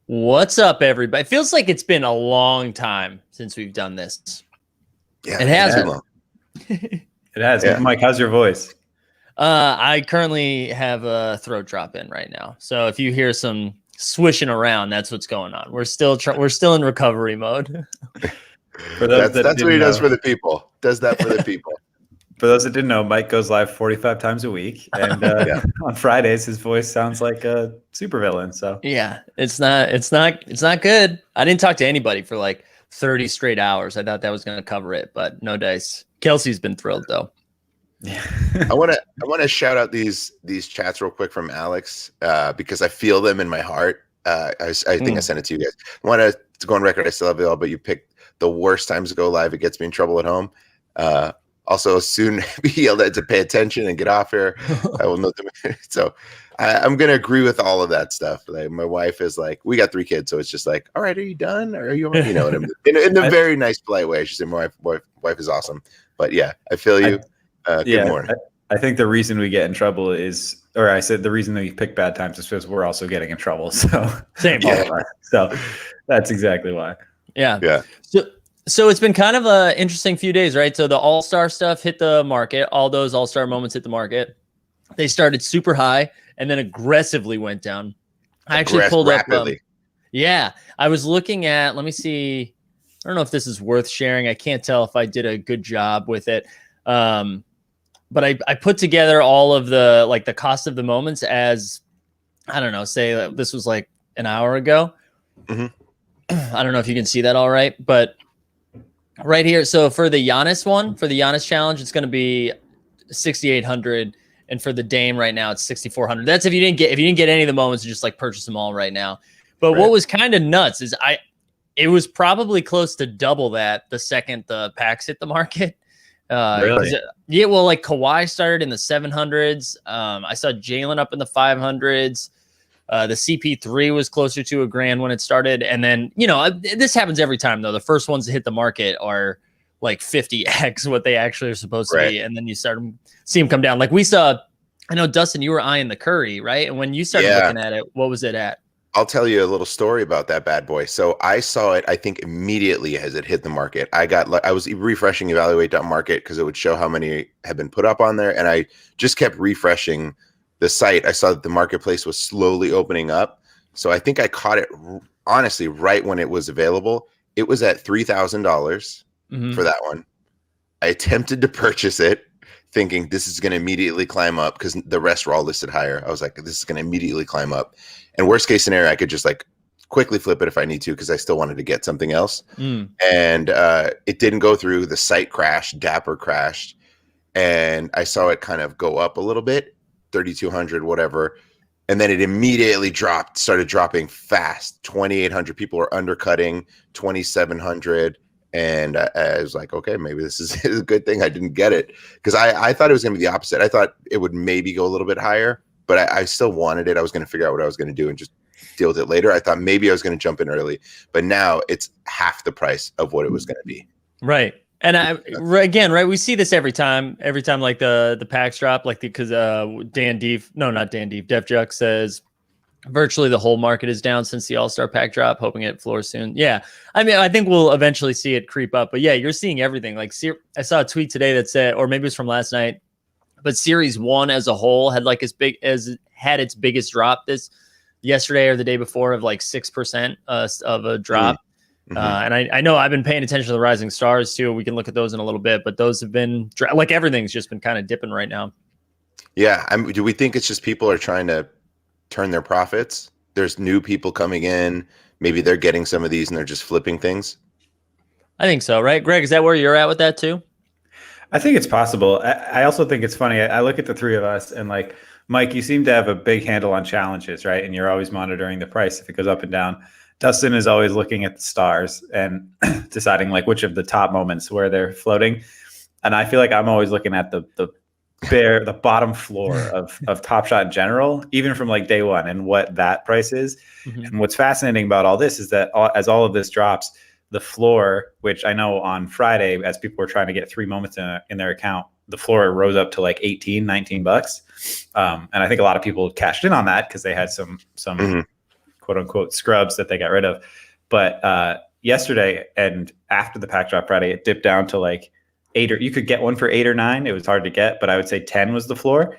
What's up, everybody? It feels like it's been a long time since we've done this. Yeah, It has too been. long. It has. Yeah. Mike, how's your voice? I currently have a throat drop in right now, so if you hear some swishing around, that's what's going on. We're still in recovery mode. For those That's what he does for the people. Does that for the people. For those that didn't know, Mike goes live 45 times a week, and on Fridays his voice sounds like a supervillain. So Yeah, it's not good. I didn't talk to anybody for like 30 straight hours. I thought that was going to cover it, but no dice. Kelsey's been thrilled though. yeah. I want to shout out these chats real quick from Alex because I feel them in my heart. I think I sent it to you guys. I want to go on record. I still have it all, but you picked the worst times to go live. It gets me in trouble at home. Also, soon be yelled at to pay attention and get off here. I will know them. So I'm going to agree with all of that stuff. Like my wife is like, we got 3 kids. So it's just like, all right, are you done? Or are you what I mean? In a very nice, polite way. She said, my wife is awesome. But yeah, I feel you. Good morning. I think the reason we get in trouble is, or I said the reason that we pick bad times is because we're also getting in trouble. So Same. Yeah. So that's exactly why. Yeah. Yeah. So it's been kind of a interesting few days, right? So the All-Star stuff hit the market. All those All-Star moments hit the market. They started super high and then aggressively went down. I actually pulled rapidly. up. Yeah. I was looking at, let me see. I don't know if this is worth sharing. I can't tell if I did a good job with it. But I put together all of the cost of the moments as, I don't know, say this was like an hour ago. Mm-hmm. I don't know if you can see that all right, but right here. So for the Giannis one, for the Giannis challenge, it's going to be 6,800. And for the Dame right now, it's 6,400. That's if you didn't get any of the moments, just like purchase them all right now. But What was kind of nuts is it was probably close to double that the second the packs hit the market. Really? Yeah, well, like Kawhi started in the 700s. I saw Jalen up in the 500s. The CP3 was closer to $1,000 when it started. And then, this happens every time, though. The first ones to hit the market are like 50x what they actually are supposed to be. And then you see them come down. Like we saw, I know, Dustin, you were eyeing the Curry, right? And when you started looking at it, what was it at? I'll tell you a little story about that bad boy. So I saw it, I think, immediately as it hit the market. I was refreshing evaluate.market because it would show how many had been put up on there. And I just kept refreshing the site. I saw that the marketplace was slowly opening up. So I think I caught it, honestly, right when it was available. It was at $3,000 for that one. I attempted to purchase it thinking this is going to immediately climb up because the rest were all listed higher. I was like, this is going to immediately climb up. And worst case scenario, I could just like quickly flip it if I need to because I still wanted to get something else. And it didn't go through. The site crashed. Dapper crashed. And I saw it kind of go up a little bit, 3,200, whatever. And then it immediately started dropping fast. 2,800 people were undercutting, 2,700. And I was like, okay, maybe this is a good thing I didn't get it because I thought it was going to be the opposite. I thought it would maybe go a little bit higher, but I still wanted it. I was going to figure out what I was going to do and just deal with it later. I thought maybe I was going to jump in early, but now it's half the price of what it was going to be. Right. And again, right, we see this every time like the packs drop, like because Def Juck says virtually the whole market is down since the All-Star pack drop, hoping it floors soon. Yeah. I mean, I think we'll eventually see it creep up, but yeah, you're seeing everything. Like I saw a tweet today that said, or maybe it was from last night, but Series 1 as a whole had had its biggest drop yesterday or the day before of like 6% of a drop. And I know I've been paying attention to the rising stars too. We can look at those in a little bit, but those have been like everything's just been kind of dipping right now. Yeah. Do we think it's just people are trying to turn their profits? There's new people coming in. Maybe they're getting some of these and they're just flipping things. I think so, right? Greg, is that where you're at with that too? I think it's possible. I also think it's funny. I look at the three of us and like, Mike, you seem to have a big handle on challenges, right? And you're always monitoring the price if it goes up and down. Dustin is always looking at the stars and deciding like which of the top moments where they're floating. And I feel like I'm always looking at the bottom floor of Top Shot in general, even from like day one and what that price is. And what's fascinating about all this is that as all of this drops, the floor, which I know on Friday, as people were trying to get 3 moments in their account, the floor rose up to like $18-19. And I think a lot of people cashed in on that because they had some quote unquote scrubs that they got rid of. But yesterday and after the pack drop Friday, it dipped down to like 8, or you could get one for 8 or 9. It was hard to get, but I would say 10 was the floor.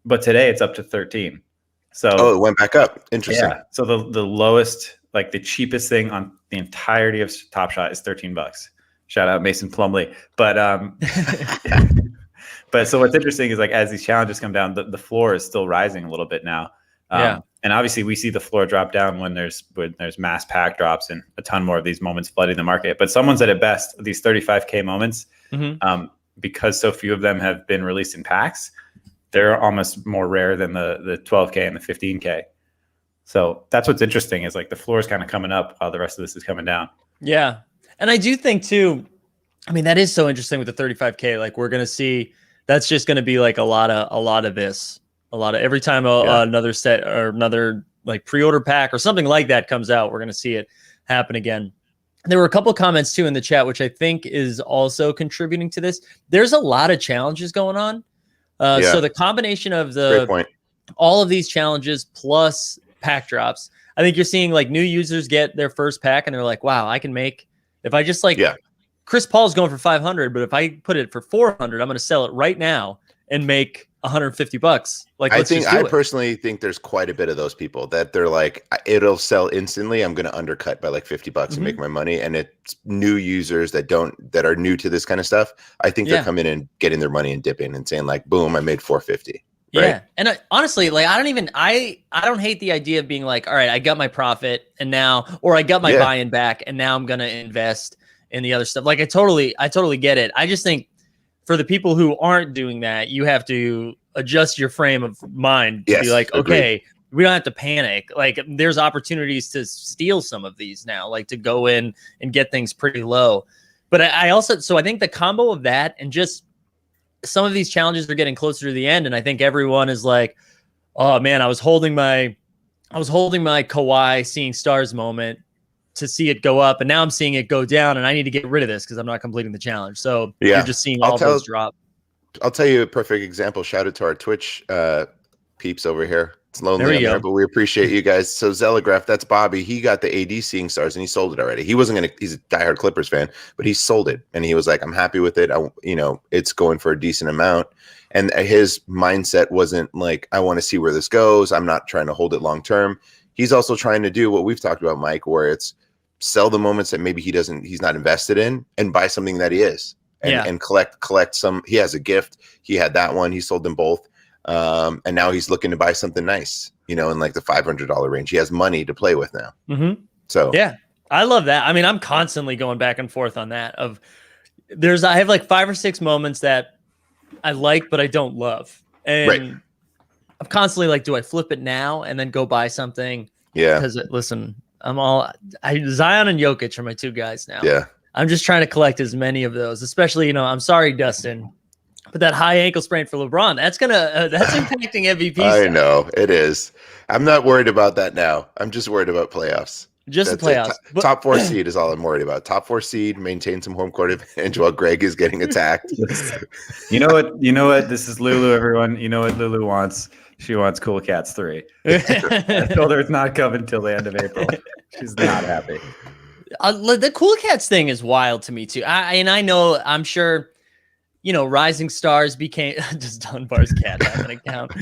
But today it's up to 13. So it went back up. Interesting. Yeah. So the lowest, like the cheapest thing on the entirety of Top Shot is $13. Shout out Mason Plumley. But but so what's interesting is like as these challenges come down, the floor is still rising a little bit now. And obviously we see the floor drop down when there's mass pack drops and a ton more of these moments flooding the market. But someone said it best, these 35K moments, because so few of them have been released in packs, they're almost more rare than the 12K and the 15K. So that's what's interesting is like the floor is kind of coming up while the rest of this is coming down. Yeah. And I do think too, I mean, that is so interesting with the 35K. Like we're going to see, that's just going to be like a lot of every time another set or another like pre-order pack or something like that comes out, we're going to see it happen again. There were a couple comments too in the chat, which I think is also contributing to this. There's a lot of challenges going on. So the combination of all of these challenges plus pack drops, I think you're seeing like new users get their first pack and they're like, wow, I can make, if I just Chris Paul's going for 500, but if I put it for 400, I'm going to sell it right now and make $150. Like, I personally think there's quite a bit of those people that they're like, it'll sell instantly. I'm going to undercut by like $50 and make my money. And it's new users that are new to this kind of stuff. I think they're coming in, getting their money and dipping and saying like, boom, I made 450. Right? Yeah. And honestly, like, I don't hate the idea of being like, all right, I got my profit and now, or I got my buy-in back and now I'm going to invest in the other stuff. Like I totally get it. I just think for the people who aren't doing that, you have to adjust your frame of mind to be like, okay, we don't have to panic. Like there's opportunities to steal some of these now, like to go in and get things pretty low. But I think the combo of that and just some of these challenges are getting closer to the end. And I think everyone is like, oh man, I was holding my Kawhi seeing stars moment to see it go up, and now I'm seeing it go down, and I need to get rid of this because I'm not completing the challenge. So you're just seeing all those drop. I'll tell you a perfect example. Shout out to our Twitch peeps over here. It's lonely there, but we appreciate you guys. So Zeligraph, that's Bobby. He got the AD seeing stars and he sold it already. He wasn't gonna. He's a diehard Clippers fan, but he sold it, and he was like, "I'm happy with it. It's going for a decent amount." And his mindset wasn't like, "I want to see where this goes. I'm not trying to hold it long term." He's also trying to do what we've talked about, Mike, where it's sell the moments that maybe he's not invested in and buy something that he is and collect some. He has a gift. He had that one. He sold them both. And now he's looking to buy something nice, in like the $500 range. He has money to play with now. So yeah, I love that. I mean, I'm constantly going back and forth on that I have like 5 or 6 moments that I like, but I don't love. And I'm constantly like, do I flip it now and then go buy something? Yeah. Because listen, Zion and Jokic are my 2 guys now. Yeah. I'm just trying to collect as many of those, especially, I'm sorry, Dustin, but that high ankle sprain for LeBron, that's impacting MVP. I know it is. I'm not worried about that now. I'm just worried about playoffs. Just the playoffs. Top 4 seed is all I'm worried about. Top 4 seed, maintain some home court advantage while Greg is getting attacked. You know what? This is Lulu, everyone. You know what Lulu wants? She wants Cool Cats 3. I told her it's not coming till the end of April. She's not happy. The Cool Cats thing is wild to me too. I know, I'm sure, Rising Stars became just Dunbar's cat having an account.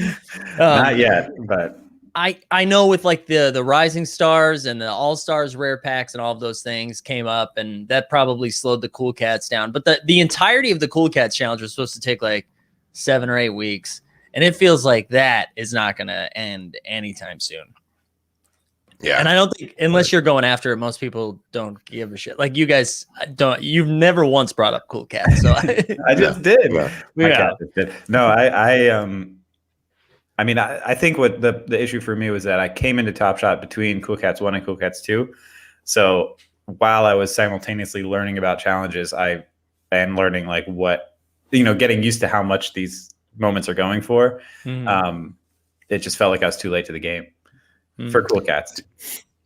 Not yet, but I know with like the Rising Stars and the All Stars rare packs and all of those things came up, and that probably slowed the Cool Cats down. But the entirety of the Cool Cats challenge was supposed to take like 7 or 8 weeks. And it feels like that is not going to end anytime soon. Yeah. And I don't think, unless you're going after it, most people don't give a shit. Like you guys you've never once brought up Cool Cats. So I just did. Yeah. No, I think what the issue for me was that I came into Top Shot between Cool Cats 1 and Cool Cats 2. So while I was simultaneously learning about challenges, I am learning like what, getting used to how much these moments are going for. It just felt like I was too late to the game for Cool Cats.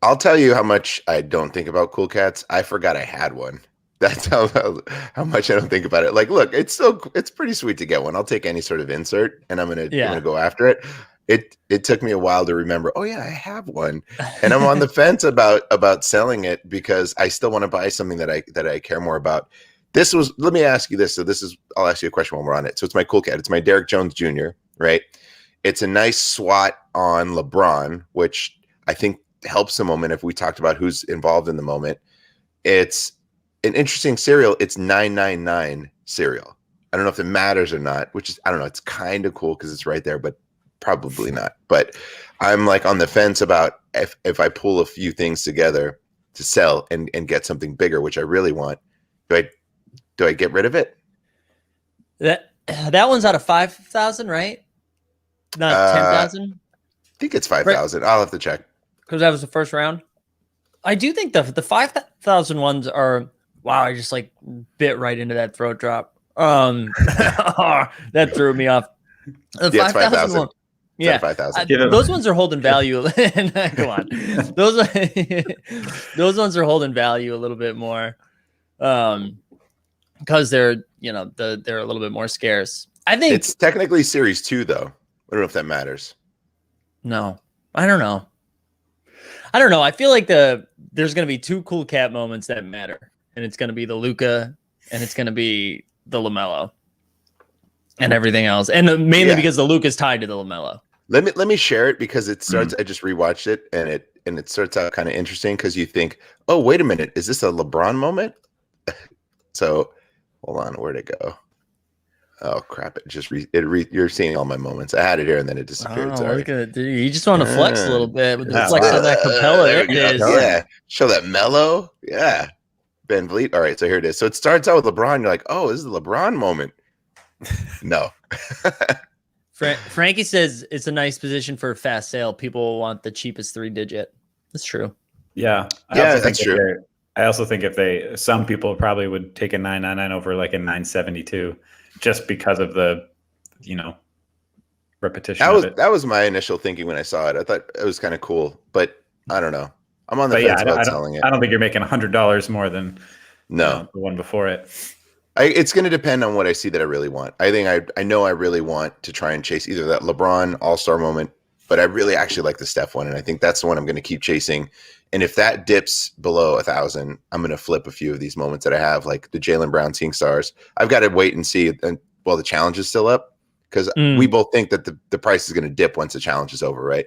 I'll tell you how much I don't think about Cool Cats. I forgot I had one. That's how much I don't think about it. Like, look, it's pretty sweet to get one. I'll take any sort of insert, and I'm gonna go after it. it took me a while to remember. Oh yeah, I have one, and I'm on the fence about selling it because I still want to buy something that I care more about. Let me ask you this. So I'll ask you a question when we're on it. So it's my cool cat. It's my Derek Jones Jr., right? It's a nice swat on LeBron, which I think helps the moment if we talked about who's involved in the moment. It's an interesting serial. It's 999 serial. I don't know if it matters or not, which is, I don't know. It's kind of cool because it's right there, but probably not. But I'm like on the fence about if I pull a few things together to sell and get something bigger, which I really want. Do I get rid of it? That one's out of 5,000, right? Not 10,000. I think it's 5,000. I'll have to check because that was the first round. I do think the 5,000 ones are wow. I just like bit right into that throat drop. That threw me off. The 5,000 one. Yeah, 5,000. Those ones are holding value. Come on, those ones are holding value a little bit more, because they're they're a little bit more scarce. I think it's technically Series 2 though. I don't know if that matters. No, I don't know. I feel like there's going to be two cool cat moments that matter, and it's going to be the Luka, and it's going to be the LaMelo, and everything else, and mainly because the Luka's tied to the LaMelo. Let me share it because it starts. I just rewatched it, and it starts out kind of interesting because you think, oh, wait a minute, is this a LeBron moment? So hold on, where'd it go? Oh crap! It just you're seeing all my moments. I had it here and then it disappeared. Oh, sorry. Look at it, dude. You just want to flex a little bit with the flex on that Capella. There it is. Yeah, show that mellow. Yeah, Ben Vliet. All right, so here it is. So it starts out with LeBron. You're like, oh, this is a LeBron moment. No. Frankie says it's a nice position for a fast sale. People want the cheapest 3-digit. That's true. Yeah, that's true. I also think some people probably would take a 999 over like a 972. Just because of the, repetition. That was my initial thinking when I saw it. I thought it was kind of cool, but I don't know. I'm on the fence about selling it. I don't think you're making $100 more than the one before it. It's going to depend on what I see that I really want. I think I know I really want to try and chase either that LeBron All-Star moment, but I really actually like the Steph one, and I think that's the one I'm going to keep chasing. And if that dips below 1,000, I'm going to flip a few of these moments that I have, like the Jaylen Brown Seeing Stars. I've got to wait and see while the challenge is still up, because we both think that the price is going to dip once the challenge is over, right?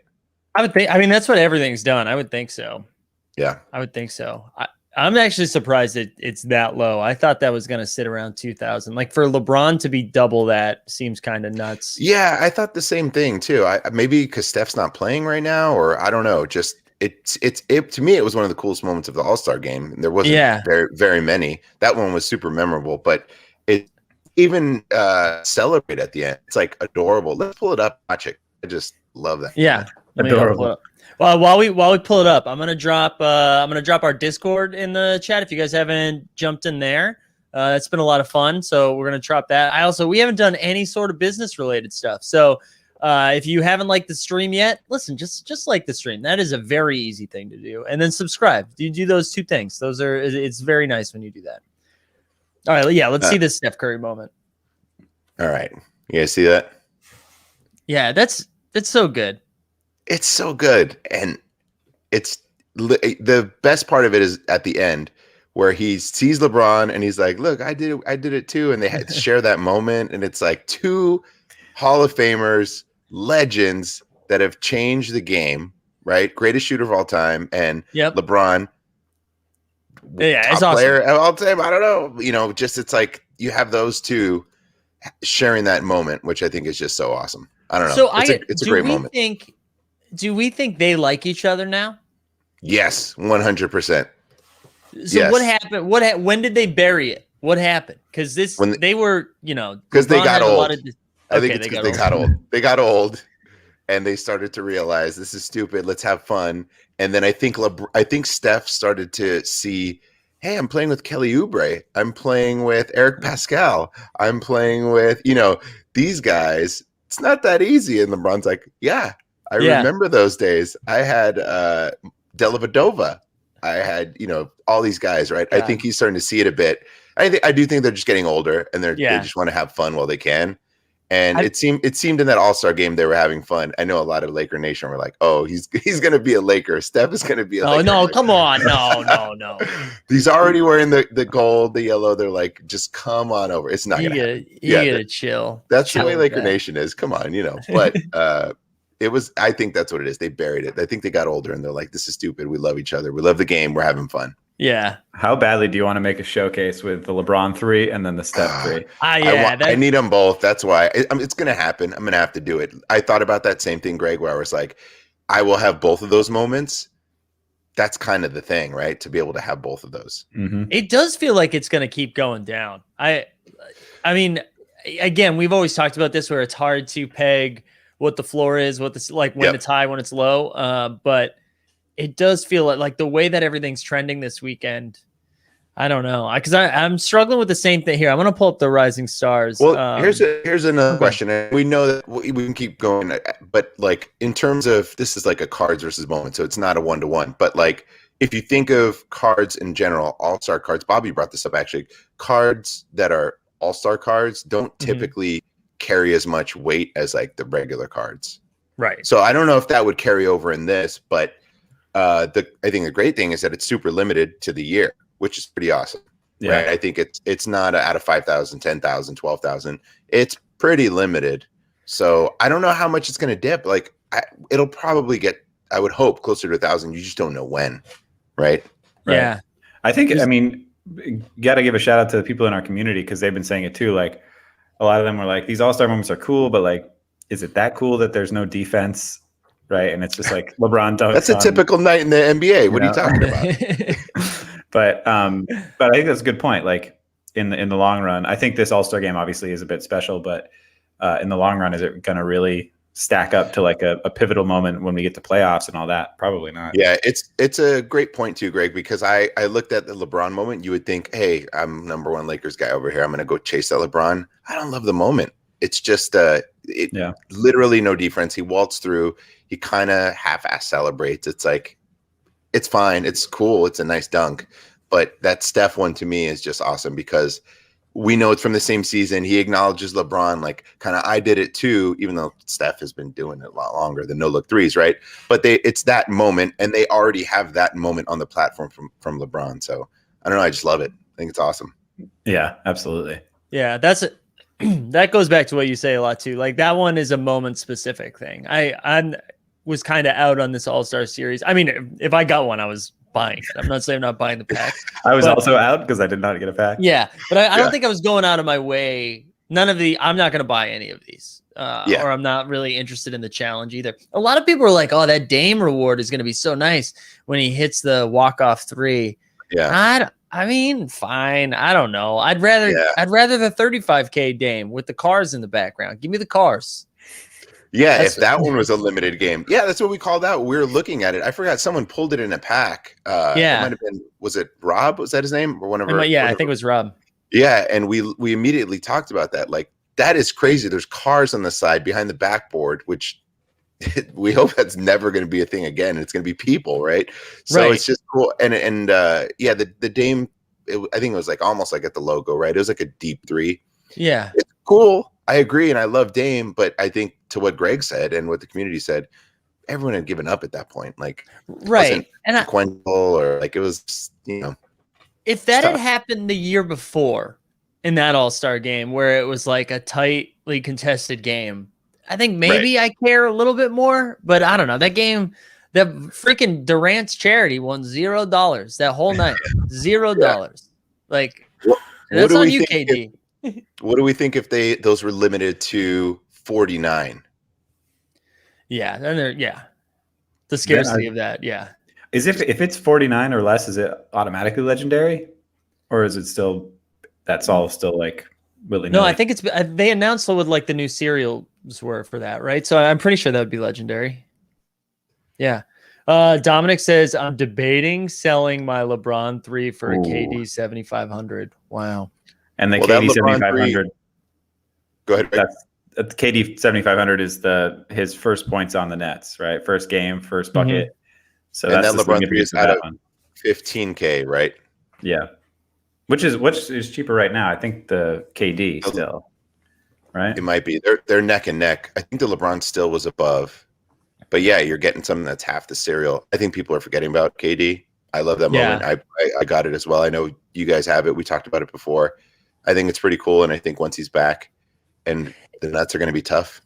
I would think. I mean, that's what everything's done. I would think so. Yeah, I would think so. I'm actually surprised it's that low. I thought that was going to sit around 2,000. Like for LeBron to be double that seems kind of nuts. Yeah, I thought the same thing too. Maybe because Steph's not playing right now, or I don't know. Just it to me, it was one of the coolest moments of the All-Star game. There wasn't very, very many. That one was super memorable, but it even celebrate at the end. It's like adorable. Let's pull it up, watch it. I just love that. Yeah, adorable. Well, while we pull it up, I'm gonna drop our Discord in the chat if you guys haven't jumped in there. It's been a lot of fun, so we're gonna drop that. We haven't done any sort of business related stuff, so if you haven't liked the stream yet, listen, just like the stream. That is a very easy thing to do, and then subscribe. You do those two things. It's very nice when you do that. All right, yeah, let's see this Steph Curry moment. All right, you guys see that? Yeah, that's so good. It's so good, and it's the best part of it is at the end where he sees LeBron and he's like, "Look, I did it too," and they had to share that moment, and it's like two Hall of Famers, legends that have changed the game, right? Greatest shooter of all time, and LeBron, it's top player awesome. of all time. I don't know, just it's like you have those two sharing that moment, which I think is just so awesome. I don't know. So it's a great moment. Do we think they like each other now? Yes, 100%. So what happened? When did they bury it? What happened? Because they were, because they got old. I think it's because they got old. They got old, and they started to realize this is stupid. Let's have fun. And then I think Steph started to see, hey, I'm playing with Kelly Oubre. I'm playing with Eric Pascal. I'm playing with these guys. It's not that easy. And LeBron's like, yeah. I remember those days. I had Dellavedova. I had, all these guys, right? Yeah. I think he's starting to see it a bit. I do think they're just getting older, and they just want to have fun while they can. And it seemed in that All-Star game they were having fun. I know a lot of Laker Nation were like, "Oh, he's going to be a Laker. Steph is going to be a Laker." No, come on. No. He's already wearing the gold, the yellow. They're like, "Just come on over." It's not going to happen. You gotta chill. That's the way Laker Nation is. Come on, But it was. I think that's what it is. They buried it. I think they got older and they're like, "This is stupid. We love each other. We love the game. We're having fun." Yeah. How badly do you want to make a showcase with the LeBron 3 and then the Steph 3? I need them both. That's why it's going to happen. I'm going to have to do it. I thought about that same thing, Greg, where I was like, I will have both of those moments. That's kind of the thing, right? To be able to have both of those. Mm-hmm. It does feel like it's going to keep going down. I mean, again, we've always talked about this where it's hard to peg what the floor is, when it's high, when it's low. But it does feel like the way that everything's trending this weekend. I don't know, because I'm struggling with the same thing here. I'm going to pull up the Rising Stars. Well, here's another question. And we know that we can keep going, but like in terms of this is like a cards versus moment, so it's not a 1-to-1. But like if you think of cards in general, all-star cards. Bobby brought this up actually. Cards that are all-star cards don't typically carry as much weight as like the regular cards. Right. So I don't know if that would carry over in this, but I think the great thing is that it's super limited to the year, which is pretty awesome. Yeah. Right? I think it's not out of 5,000, 10,000, 12,000. It's pretty limited. So I don't know how much it's going to dip. Like it'll probably get, I would hope, closer to 1,000. You just don't know when. Right. Yeah. I think, got to give a shout out to the people in our community because they've been saying it too. Like a lot of them were like, these all-star moments are cool, but like, is it that cool that there's no defense? Right. And it's just like LeBron dunks. That's a typical night in the NBA. What are you talking about? But I think that's a good point. Like in the long run, I think this All-Star game obviously is a bit special, but in the long run, is it going to really stack up to like a pivotal moment when we get to playoffs and all that? Probably not. Yeah, it's a great point too, Greg, because I looked at the LeBron moment. You would think, hey, I'm #1 Lakers guy over here. I'm going to go chase that LeBron. I don't love the moment. It's just literally no defense. He waltzed through. He kind of half-ass celebrates. It's like, it's fine. It's cool. It's a nice dunk. But that Steph one to me is just awesome because we know it's from the same season. He acknowledges LeBron, like kind of I did it too, even though Steph has been doing it a lot longer than no-look threes, right? But it's that moment, and they already have that moment on the platform from LeBron. So I don't know. I just love it. I think it's awesome. Yeah, absolutely. Yeah, that goes back to what you say a lot too. Like that one is a moment specific thing. I was kind of out on this All-Star series. I mean, if I got one, I was buying it. I'm not saying I'm not buying the pack. I was also out because I did not get a pack. Yeah, but I don't think I was going out of my way. I'm not going to buy any of these. Or I'm not really interested in the challenge either. A lot of people are like, oh, that Dame reward is going to be so nice when he hits the walk-off 3. Yeah. I mean, fine. I don't know. I'd rather the 35K Dame with the cars in the background. Give me the cars. Yeah, if that one was a limited game. Yeah, that's what we called out. We were looking at it. I forgot someone pulled it in a pack. It might have been, was it Rob? Was that his name? Or whatever? I think it was Rob. Yeah, and we immediately talked about that. Like, that is crazy. There's cars on the side behind the backboard, which we hope that's never going to be a thing again. It's going to be people, right? So it's just cool. And the Dame, I think it was like almost like at the logo, right? It was like a deep 3. Yeah. It's cool. I agree, and I love Dame, but I think to what Greg said and what the community said, everyone had given up at that point. Like, right, and sequential or like it was, if that had happened the year before in that All-Star game where it was like a tightly contested game, I think maybe I care a little bit more. But I don't know. That game, that freaking Durant's charity won $0 that whole night. $0. Like, that's on you, KD. What do we think if those were limited to 49? Yeah, then the scarcity of that. Yeah, is if it's 49 or less, is it automatically legendary, or is it still that's all still like willy-nilly? No, I think it's they announced what like the new cereals were for that, right? So I'm pretty sure that would be legendary. Yeah. Dominic says I'm debating selling my LeBron 3 for a KD 7500. Wow. And the KD 7500. Go ahead. That's KD 7500 is his first points on the Nets, right? First game, first bucket. Mm-hmm. So and that's that LeBron 3 is out of $15K, right? Yeah, which is cheaper right now. I think the KD still. right? It might be. They're neck and neck. I think the LeBron still was above. But yeah, you're getting something that's half the cereal. I think people are forgetting about KD. I love that moment. I got it as well. I know you guys have it. We talked about it before. I think it's pretty cool. And I think once he's back and the Nets are going to be tough.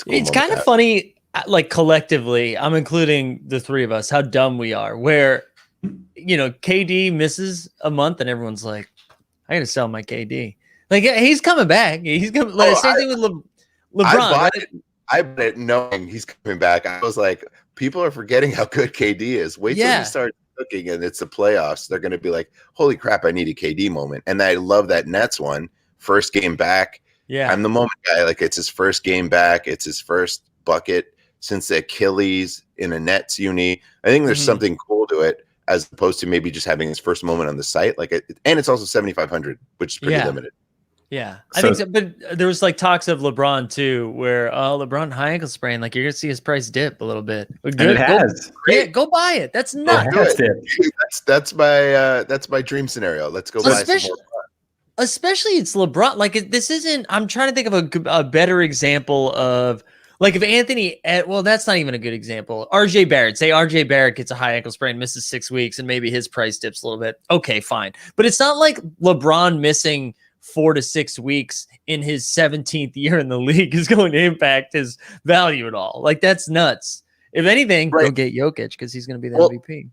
It's kind of funny, like collectively, I'm including the three of us, how dumb we are, where, KD misses a month and everyone's like, I got to sell my KD. Like, he's coming back. He's coming. Same thing with LeBron. I bought it knowing he's coming back. I was like, people are forgetting how good KD is. Wait till he starts cooking and it's the playoffs. They're going to be like, holy crap, I need a KD moment. And I love that Nets one. First game back. Yeah. I'm the moment guy. Like, it's his first game back. It's his first bucket since the Achilles in a Nets uni. I think there's something cool to it as opposed to maybe just having his first moment on the site. And it's also 7,500, which is pretty limited. Yeah, I think so, but there was like talks of LeBron too, where LeBron high ankle sprain, like you're gonna see his price dip a little bit. Good, and it has. Go buy it. That's nuts. That's my dream scenario. Let's go buy some more. Especially it's LeBron. Like this isn't. I'm trying to think of a better example of like if Anthony. Well, that's not even a good example. RJ Barrett. Say RJ Barrett gets a high ankle sprain, misses 6 weeks, and maybe his price dips a little bit. Okay, fine. But it's not like LeBron missing 4 to 6 weeks in his 17th year in the league is going to impact his value at all. Like that's nuts. If anything, go get Jokic because he's going to be the MVP.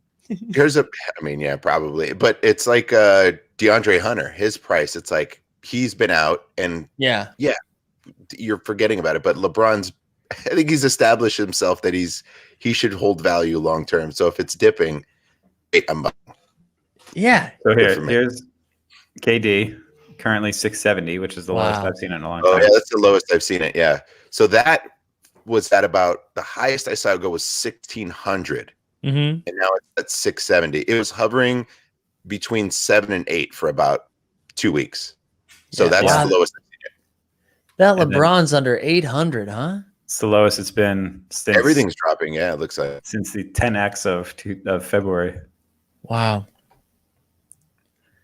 Probably. But it's like DeAndre Hunter, his price. It's like he's been out and you're forgetting about it. But LeBron's, I think he's established himself that he should hold value long term. So if it's dipping, I'm buying. Yeah. So here's KD. Currently 670, which is the lowest I've seen it in a long time. Oh, yeah, that's the lowest I've seen it. Yeah. So that was at about the highest I saw it go was 1,600. And now it's at 670. It was hovering between 7 and 8 for about 2 weeks. So that's the lowest I've seen it. That LeBron's under 800, huh? It's the lowest it's been since everything's dropping. Yeah, it looks like since the 10x of February. Wow.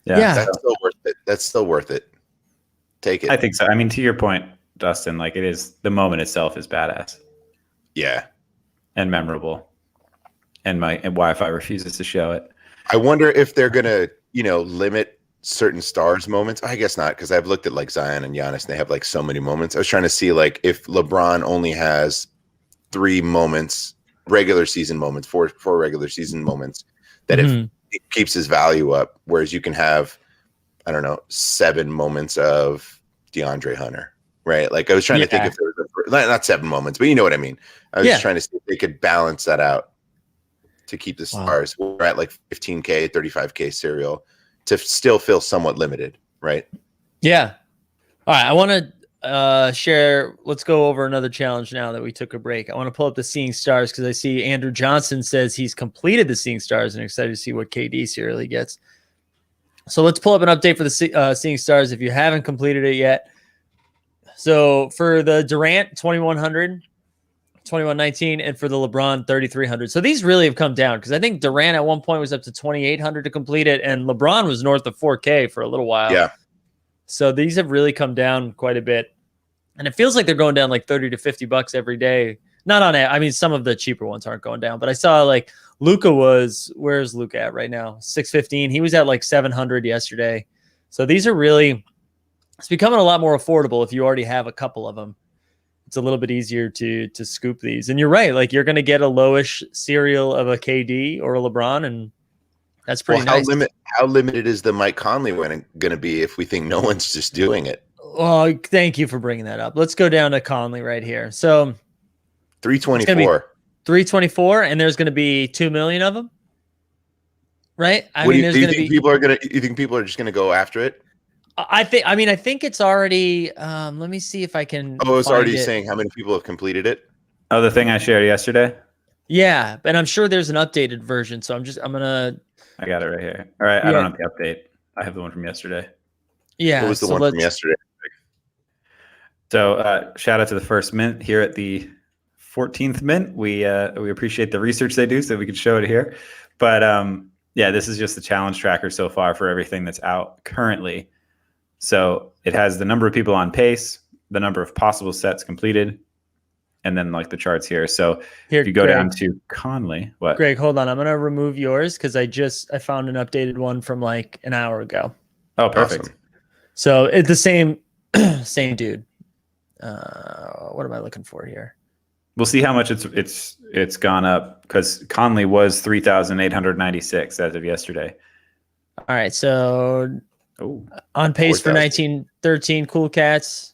Yeah, that's still worth it. That's still worth it. Take it. I think so. I mean, to your point, Dustin, like it is, the moment itself is badass. Yeah. And memorable. And Wi-Fi refuses to show it. I wonder if they're going to, limit certain stars moments. I guess not, because I've looked at like Zion and Giannis and they have like so many moments. I was trying to see like if LeBron only has 3 moments, regular season moments, four regular season moments, that if it keeps his value up, whereas you can have, 7 moments of DeAndre Hunter, right? Like I was trying to think if there was not 7 moments, but you know what I mean. I was just trying to see if they could balance that out to keep the stars. We're at like 15K, 35K serial to still feel somewhat limited, right? Yeah. All right. I want to share. Let's go over another challenge now that we took a break. I want to pull up the Seeing Stars because I see Andrew Johnson says he's completed the Seeing Stars and excited to see what KD serial he gets. So let's pull up an update for the Seeing Stars if you haven't completed it yet. So for the Durant 2100, 2119, and for the LeBron 3300. So these really have come down because I think Durant at one point was up to 2800 to complete it, and LeBron was north of 4K for a little while. Yeah. So these have really come down quite a bit. And it feels like they're going down like 30 to 50 bucks every day. Not on it. I mean, some of the cheaper ones aren't going down, but I saw like Luka where's Luka at right now? 615. He was at like 700 yesterday. So these are really, it's becoming a lot more affordable if you already have a couple of them. It's a little bit easier to scoop these. And you're right. Like you're going to get a lowish serial of a KD or a LeBron, and that's pretty nice. How limited is the Mike Conley one going to be if we think no one's just doing it? Oh, thank you for bringing that up. Let's go down to Conley right here. So 324. 324, and there's going to be 2 million of them, right? Do you think people are just going to go after it? I think it's already. Let me see if I can. Oh, it's already saying how many people have completed it. Oh, the thing I shared yesterday. Yeah, and I'm sure there's an updated version. So I'm gonna. I got it right here. All right, I don't have the update. I have the one from yesterday. Yeah, what was the one from yesterday? So shout out to the first mint here at the 14th mint. We appreciate the research they do so we could show it here. But this is just the challenge tracker so far for everything that's out currently. So it has the number of people on pace, the number of possible sets completed, and then like the charts here. So Here, if you go Greg, down to Conley, what? Greg, hold on. I'm gonna remove yours because I found an updated one from like an hour ago. Oh, perfect. Awesome. So it's the same same dude. What am I looking for here? We'll see how much it's gone up, because Conley was 3,896 as of yesterday. All right, so Oh, on pace for 4,000. 1913 Cool Cats.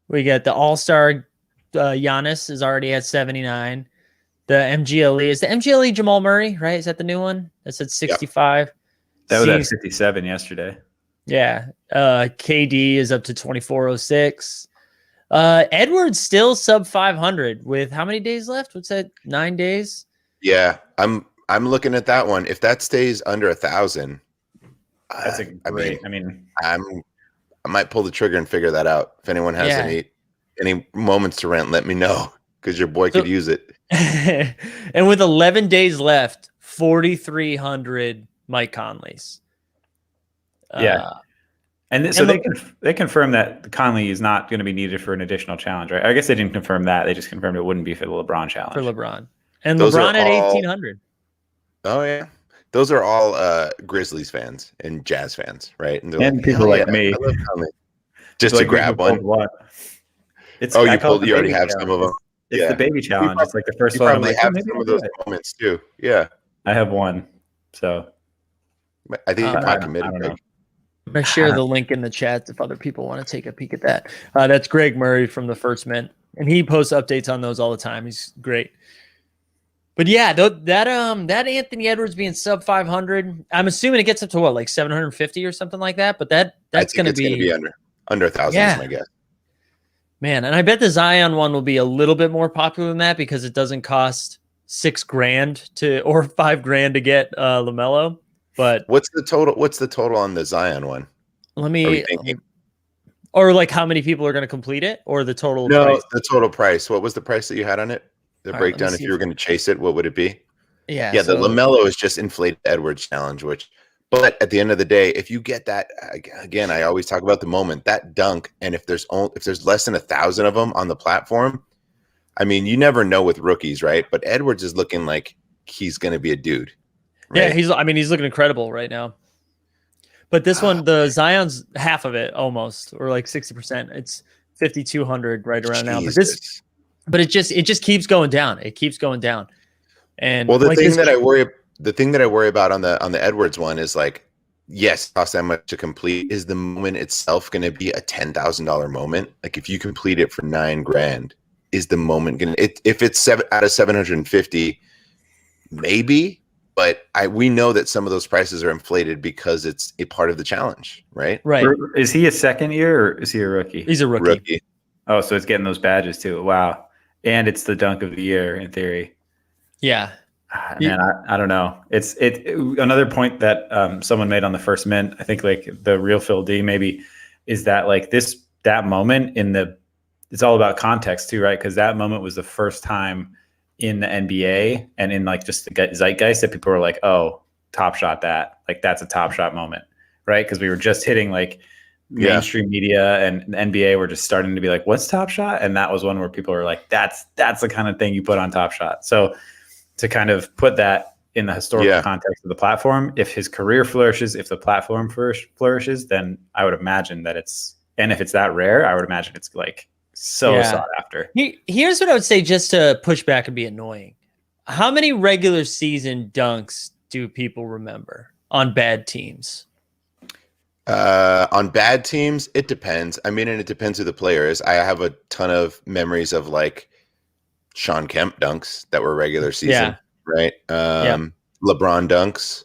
We got the All-Star Giannis is already at 79. The MGLE is the MGLE Jamal Murray, right? Is that the new one? That's at 65. that was at Seems- 57 yesterday. Yeah. KD is up to 2406. Edwards still sub 500 with how many days left? What's that? 9 days? Yeah, I'm looking at that one. If that stays under 1,000, That's a great. I mean, I might pull the trigger and figure that out. If anyone has any moments to rent, let me know, because your boy could use it. And with 11 days left, 4,300 Mike Conleys. Yeah. And so they confirmed that Conley is not going to be needed for an additional challenge, right? I guess they didn't confirm that. They just confirmed it wouldn't be for the LeBron challenge. For LeBron. And Those LeBron are at all- 1,800. Oh yeah, those are all Grizzlies fans and Jazz fans, right? And, And people "Hell like yeah, me. I love Conley." Just People to like me grab who pulled one. It's, Oh, I you call it pulled. the You already baby have some of them. challenge. It's Yeah. the baby challenge. It's like the first You one. I'm probably like, have maybe some I'll of do those it. moments too. Yeah, I have one. So I think you're I not don't committed. know. Greg. I'm going to share the link in the chat if other people want to take a peek at that. That's Greg Murray from the First Mint, and he posts updates on those all the time. He's great. But yeah, that Anthony Edwards being sub 500, I'm assuming it gets up to what, like 750 or something like that. But that's going to be under 1,000 Yeah. is my guess. man. And I bet the Zion one will be a little bit more popular than that because it doesn't cost $6,000 or $5,000 to get LaMelo. But What's the total on the Zion one? let Are me we thinking? or like how many people are going to complete it, or the total No, price. the total price. What was the price that you had on it? The All right, let me breakdown. If see you were going to chase it, what would it be? Yeah, Yeah, the so- LaMelo is just inflated Edwards challenge, but at the end of the day, if you get that, again, I always talk about the moment, that dunk, and if there's less than 1,000 of them on the platform, I mean, you never know with rookies, right? But Edwards is looking like he's going to be a dude. Yeah, Right? he's looking incredible right now. But this one, the Zion's half of it almost, or like 60%. It's 5,200 right around now. But it just keeps going down. It keeps going down. And well, the like thing that I worry about on the Edwards one is like, yes, it costs that much to complete. Is the moment itself going to be a $10,000 moment? Like if you complete it for $9,000, is the moment going to? If it's 7 out of 750, maybe. But we know that some of those prices are inflated because it's a part of the challenge, right? right. Is he a second year or is he a rookie? He's a rookie. Oh, so it's getting those badges too. Wow. And it's the dunk of the year in theory. Yeah. Man, I don't know. It's another point that someone made on the First Mint. I think like the real Phil D maybe is that like that moment it's all about context too, right? Because that moment was the first time in the NBA and in like just the zeitgeist that people were like, oh, Top Shot that. Like that's a Top Shot moment, right? Because we were just hitting like mainstream media and the NBA were just starting to be like, what's Top Shot? And that was one where people were like, that's the kind of thing you put on Top Shot. So to kind of put that in the historical context of the platform, if his career flourishes, if the platform flourishes, then I would imagine that and if it's that rare, I would imagine it's like sought after. Here's what I would say just to push back and be annoying. How many regular season dunks do people remember on bad teams? On bad teams, it depends. I mean, and it depends who the player is. I have a ton of memories of like Sean Kemp dunks that were regular season, right? LeBron dunks.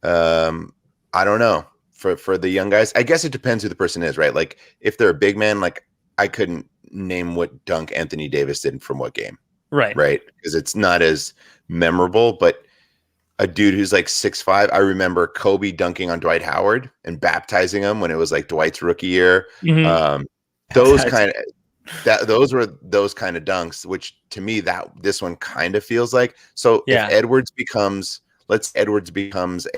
I don't know. For the young guys, I guess it depends who the person is, right? Like if they're a big man, like I couldn't name what dunk Anthony Davis did from what game. Right. Because it's not as memorable, but a dude who's like 6'5", I remember Kobe dunking on Dwight Howard and baptizing him when it was like Dwight's rookie year. Mm-hmm. Those kind of dunks, which to me this one kind of feels like. So if Edwards becomes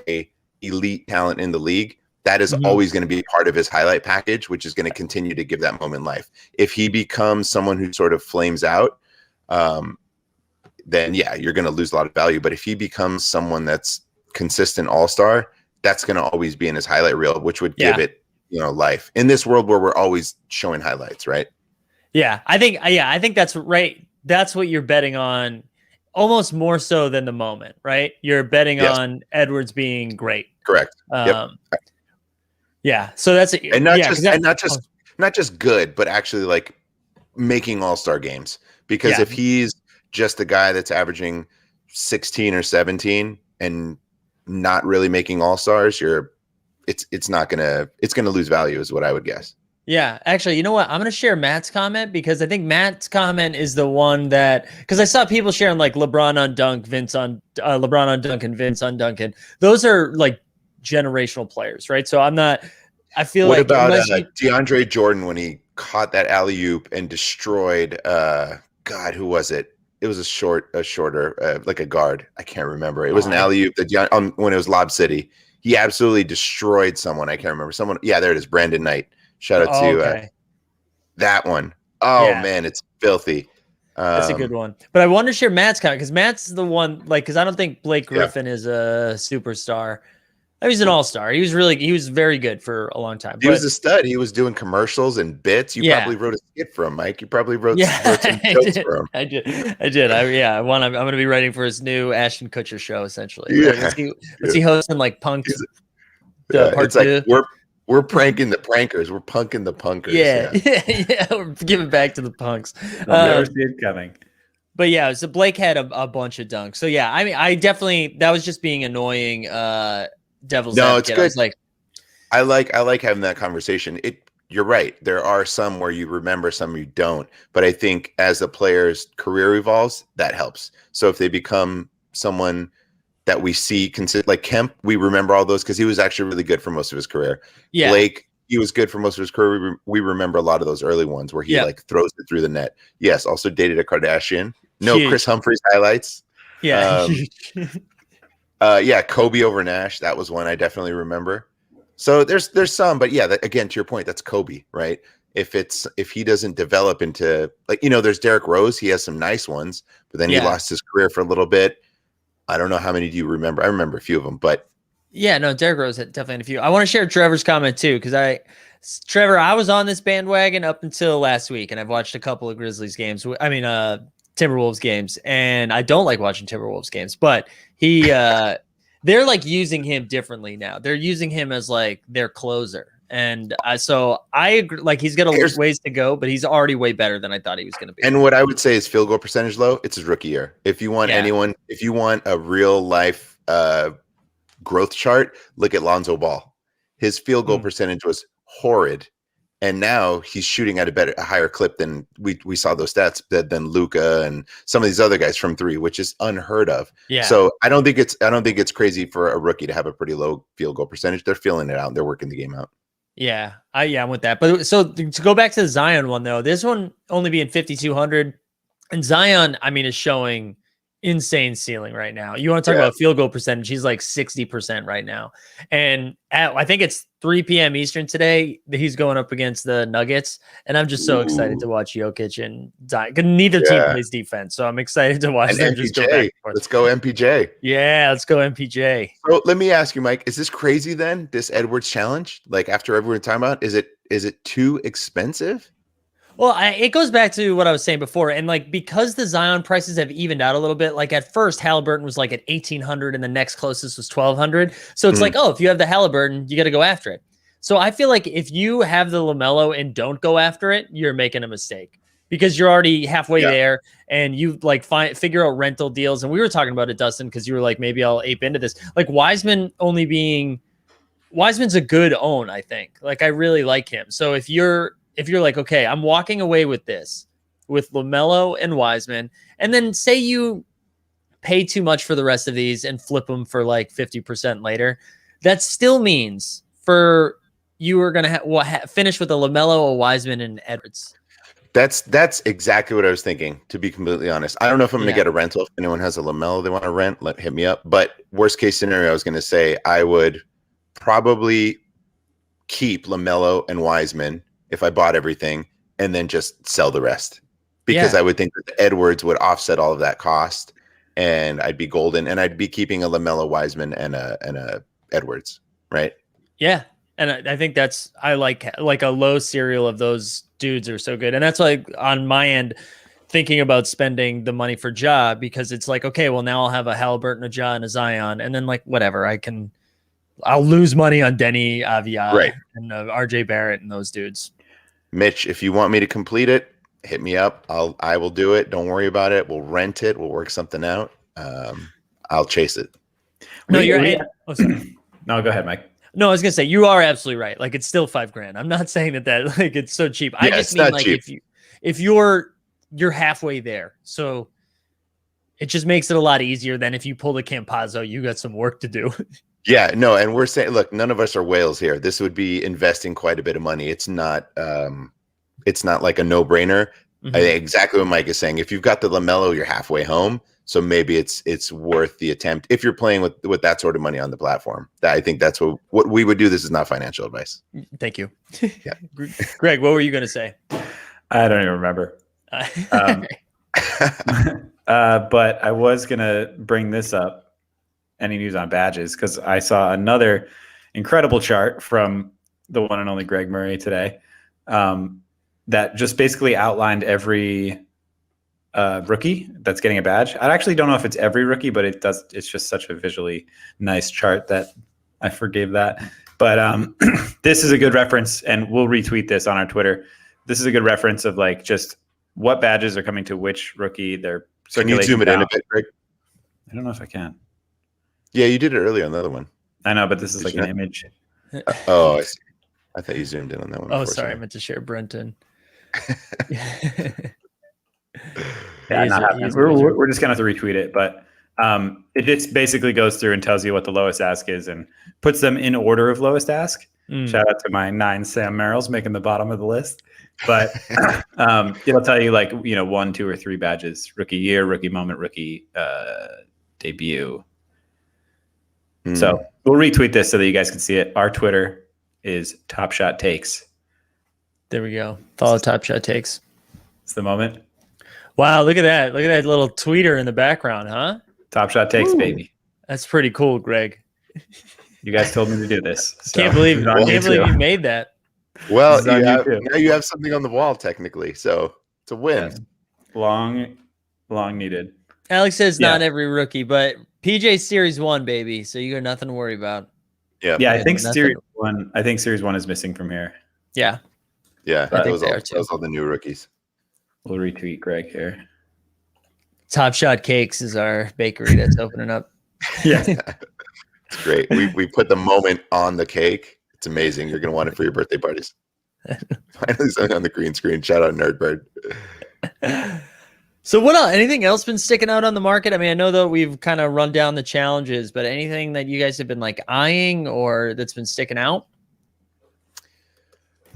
a elite talent in the league, That is Mhm. always going to be part of his highlight package, which is going to continue to give that moment life. If he becomes someone who sort of flames out, then yeah, you're going to lose a lot of value. But if he becomes someone that's consistent all-star, that's going to always be in his highlight reel, which would give it, life in this world where we're always showing highlights, right? Yeah, I think that's right. That's what you're betting on, almost more so than the moment, right? You're betting Yes. on Edwards being great. Correct. Yep. Yeah. So that's and not just good, but actually like making all-star games. Because if he's just a guy that's averaging 16 or 17 and not really making all-stars, it's gonna lose value, is what I would guess. Yeah, actually, you know what? I'm going to share Matt's comment because I think Matt's comment is the one that, because I saw people sharing like LeBron on dunk, Vince on LeBron on Duncan, Vince on Duncan. Those are like generational players, right? So I feel what like about DeAndre Jordan when he caught that alley-oop and destroyed God, who was it? It was a shorter, like a guard. I can't remember. It was an alley-oop that when it was Lob City. He absolutely destroyed someone. I can't remember. Yeah, there it is. Brandon Knight. Shout out to that one. Oh man, it's filthy. That's a good one. But I wanted to share Matt's comment because Matt's the one, like, because I don't think Blake Griffin is a superstar. He's an all-star. He was very good for a long time. He was a stud. He was doing commercials and bits. You probably wrote a skit for him, Mike. You probably wrote some jokes for him. I did. I'm going to be writing for his new Ashton Kutcher show, essentially. Yeah. Was he hosting like Punk's part two? Like we're pranking the prankers. We're punking the punkers. Yeah. We're giving back to the punks. Never see it coming. But yeah, so Blake had a bunch of dunks. So yeah, I mean, I definitely, that was just being annoying. Devil's advocate. It's good. I like having that conversation. You're right. There are some where you remember, some you don't. But I think as the player's career evolves, that helps. So if they become someone that we see like Kemp, we remember all those because he was actually really good for most of his career. Yeah. Blake, he was good for most of his career. We remember a lot of those early ones where he like throws it through the net. Yes, also dated a Kardashian. No, huge. Chris Humphries highlights. Yeah. Kobe over Nash. That was one I definitely remember. So there's some, but yeah, again, to your point, that's Kobe, right? If he doesn't develop into, like, there's Derrick Rose. He has some nice ones, but then he lost his career for a little bit. I don't know how many do you remember. I remember a few of them, but Derrick Rose had definitely a few. I want to share Trevor's comment too, because Trevor, I was on this bandwagon up until last week, and I've watched a couple of Grizzlies games. I mean, Timberwolves games, and I don't like watching Timberwolves games, but they're like using him differently now. They're using him as like their closer. And so I agree, like he's got a ways to go, but he's already way better than I thought he was going to be. And what I would say is field goal percentage low. It's his rookie year. If you want if you want a real life growth chart, look at Lonzo Ball. His field goal percentage was horrid. And now he's shooting at a higher clip than we saw those stats than Luka and some of these other guys from three, which is unheard of. Yeah. So I don't think it's crazy for a rookie to have a pretty low field goal percentage. They're feeling it out. They're working the game out. Yeah, I'm with that. But so to go back to the Zion one though, this one only being 5,200, and Zion, I mean, is showing insane ceiling right now. You want to talk about field goal percentage? He's like 60% right now, and I think it's 3 p.m. Eastern today. He's going up against the Nuggets, and I'm just so excited to watch Jokic and Zion. Neither team plays defense, so I'm excited to watch them just go back and forth. Let's go MPJ. Yeah, let's go MPJ. So let me ask you, Mike, is this crazy then? This Edwards challenge, like after everyone's time out, is it too expensive? Well, it goes back to what I was saying before. And like, because the Zion prices have evened out a little bit, like at first Halliburton was like at 1,800 and the next closest was 1,200. So it's like, oh, if you have the Halliburton, you got to go after it. So I feel like if you have the LaMelo and don't go after it, you're making a mistake because you're already halfway there and you like figure out rental deals. And we were talking about it, Dustin, because you were like, maybe I'll ape into this. Like Wiseman's a good own, I think. Like I really like him. So if you're like, okay, I'm walking away with this, with LaMelo and Wiseman, and then say you pay too much for the rest of these and flip them for like 50% later, that still means you are going to finish with a LaMelo, a Wiseman, and Edwards. That's exactly what I was thinking, to be completely honest. I don't know if I'm going to get a rental. If anyone has a LaMelo they want to rent, hit me up. But worst case scenario, I was going to say I would probably keep LaMelo and Wiseman if I bought everything and then just sell the rest, because I would think that the Edwards would offset all of that cost and I'd be golden, and I'd be keeping a LaMelo, Wiseman, and a Edwards, right? Yeah. And I think I like a low serial of those dudes are so good. And that's like on my end, thinking about spending the money for Ja, because it's like, okay, well now I'll have a Halliburton, a Ja, and a Zion. And then like, whatever, I'll lose money on Denny Avia and RJ Barrett and those dudes. Mitch, if you want me to complete it, hit me up. I will do it. Don't worry about it. We'll rent it. We'll work something out. I'll chase it. No, sorry. No, go ahead, Mike. No, I was gonna say you are absolutely right. Like it's still $5,000. I'm not saying that like it's so cheap. I just mean like cheap. if you're halfway there, so it just makes it a lot easier than if you pull the Campazzo, you got some work to do. Yeah, no, and we're saying, look, none of us are whales here. This would be investing quite a bit of money. It's not like a no-brainer. I think exactly what Mike is saying. If you've got the LaMelo, you're halfway home. So maybe it's worth the attempt if you're playing with that sort of money on the platform. I think that's what we would do. This is not financial advice. Thank you. Yeah. Greg, what were you going to say? I don't even remember. But I was going to bring this up. Any news on badges? Because I saw another incredible chart from the one and only Greg Murray today that just basically outlined every rookie that's getting a badge. I actually don't know if it's every rookie, but it does. It's just such a visually nice chart that I forgave that. But this is a good reference, and we'll retweet this on our Twitter. This is a good reference of like just what badges are coming to which rookie. They're Can you zoom it in a bit, Greg? I don't know if I can. Yeah, you did it earlier on the other one. I know, but this is like an image. Oh, I see. I thought you zoomed in on that one. Oh, sorry. I meant to share Brenton. We're just going to have to retweet it. But it just basically goes through and tells you what the lowest ask is and puts them in order of lowest ask. Shout out to my 9 Sam Merrills making the bottom of the list. But it'll tell you like, 1, 2, or 3 badges: rookie year, rookie moment, rookie debut. So we'll retweet this so that you guys can see it. Our Twitter is Top Shot Takes. There we go. Follow Top Shot Takes. It's the moment. Wow, look at that. Look at that little tweeter in the background, huh? Top Shot Takes, baby. That's pretty cool, Greg. You guys told me to do this. So can't believe you made that. Well, now you have something on the wall, technically. So it's a win. Yes. Long needed. Alex says not every rookie, but PJ Series 1, baby. So you got nothing to worry about. Yeah. I think Series 1. I think Series 1 is missing from here. Yeah. Yeah. That was all the new rookies. We'll retweet Greg here. Top Shot Cakes is our bakery that's opening up. Yeah. It's great. We put the moment on the cake. It's amazing. You're gonna want it for your birthday parties. Finally something on the green screen. Shout out Nerdbird. So what else? Anything else been sticking out on the market? I mean, I know that we've kind of run down the challenges, but anything that you guys have been like eyeing or that's been sticking out?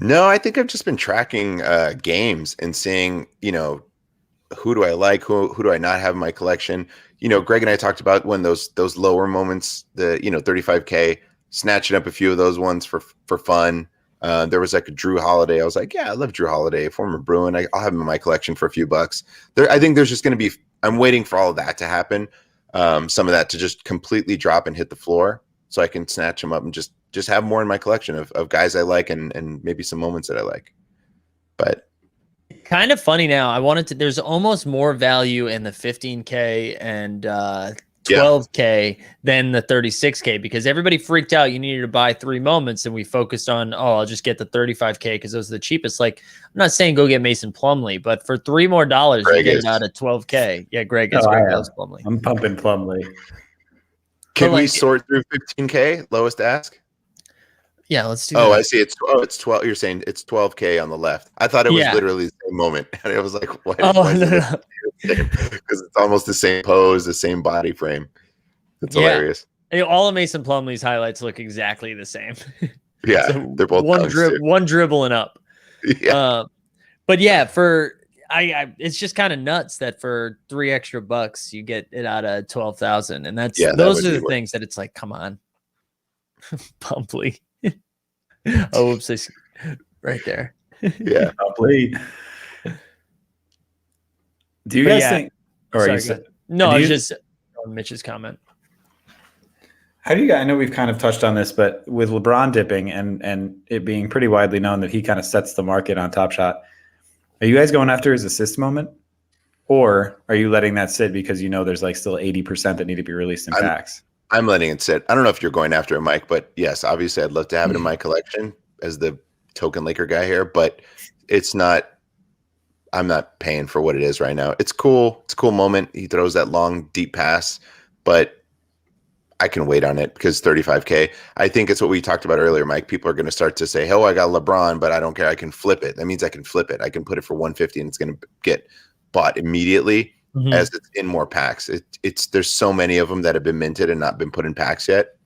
No, I think I've just been tracking games and seeing, who do I like, who do I not have in my collection. Greg and I talked about when those lower moments, the 35K, snatching up a few of those ones for fun. There was like a Drew Holiday. I was like, yeah, I love Drew Holiday, former Bruin. I'll have him in my collection for a few bucks. I think there's just going to be, I'm waiting for all of that to happen. Some of that to just completely drop and hit the floor so I can snatch them up and just have more in my collection of guys I like and maybe some moments that I like. But kind of funny now. There's almost more value in the 15K and 12K than the 36K because everybody freaked out. You needed to buy 3 moments and we focused on, I'll just get the 35K because those are the cheapest. Like, I'm not saying go get Mason Plumlee, but for $3 more, you get it out of 12K. Yeah, Greg loves Plumlee. I'm pumping Plumlee. Can we sort through 15K lowest ask? Yeah, let's do that. Oh, I see. It's 12. You're saying it's 12K on the left. I thought it was literally the same moment. And I was like, why? No. Because it's almost the same pose, the same body frame. It's hilarious. All of Mason Plumlee's highlights look exactly the same. Yeah, so they're both one dribble and up. Yeah. But yeah, it's just kind of nuts that for $3 extra you get it out of 12,000, and those are the things that it's like, come on, Plumlee. Oh, whoops! Right there. Yeah. Probably. Do you But guys yeah. think? Or Sorry, you go said, ahead. No, do I was you- just on Mitch's comment. How do you guys? I know we've kind of touched on this, but with LeBron dipping and it being pretty widely known that he kind of sets the market on Top Shot, are you guys going after his assist moment, or are you letting that sit because you know there's like still 80% that need to be released in packs? I'm letting it sit. I don't know if you're going after it, Mike, but yes, obviously I'd love to have it in my collection as the token Laker guy here, but it's not. I'm not paying for what it is right now. It's cool. It's a cool moment. He throws that long, deep pass, but I can wait on it because 35K. I think it's what we talked about earlier, Mike. People are going to start to say, "Oh, I got LeBron, but I don't care. I can flip it." That means I can flip it. I can put it for 150, and it's going to get bought immediately as it's in more packs. It's there's so many of them that have been minted and not been put in packs yet.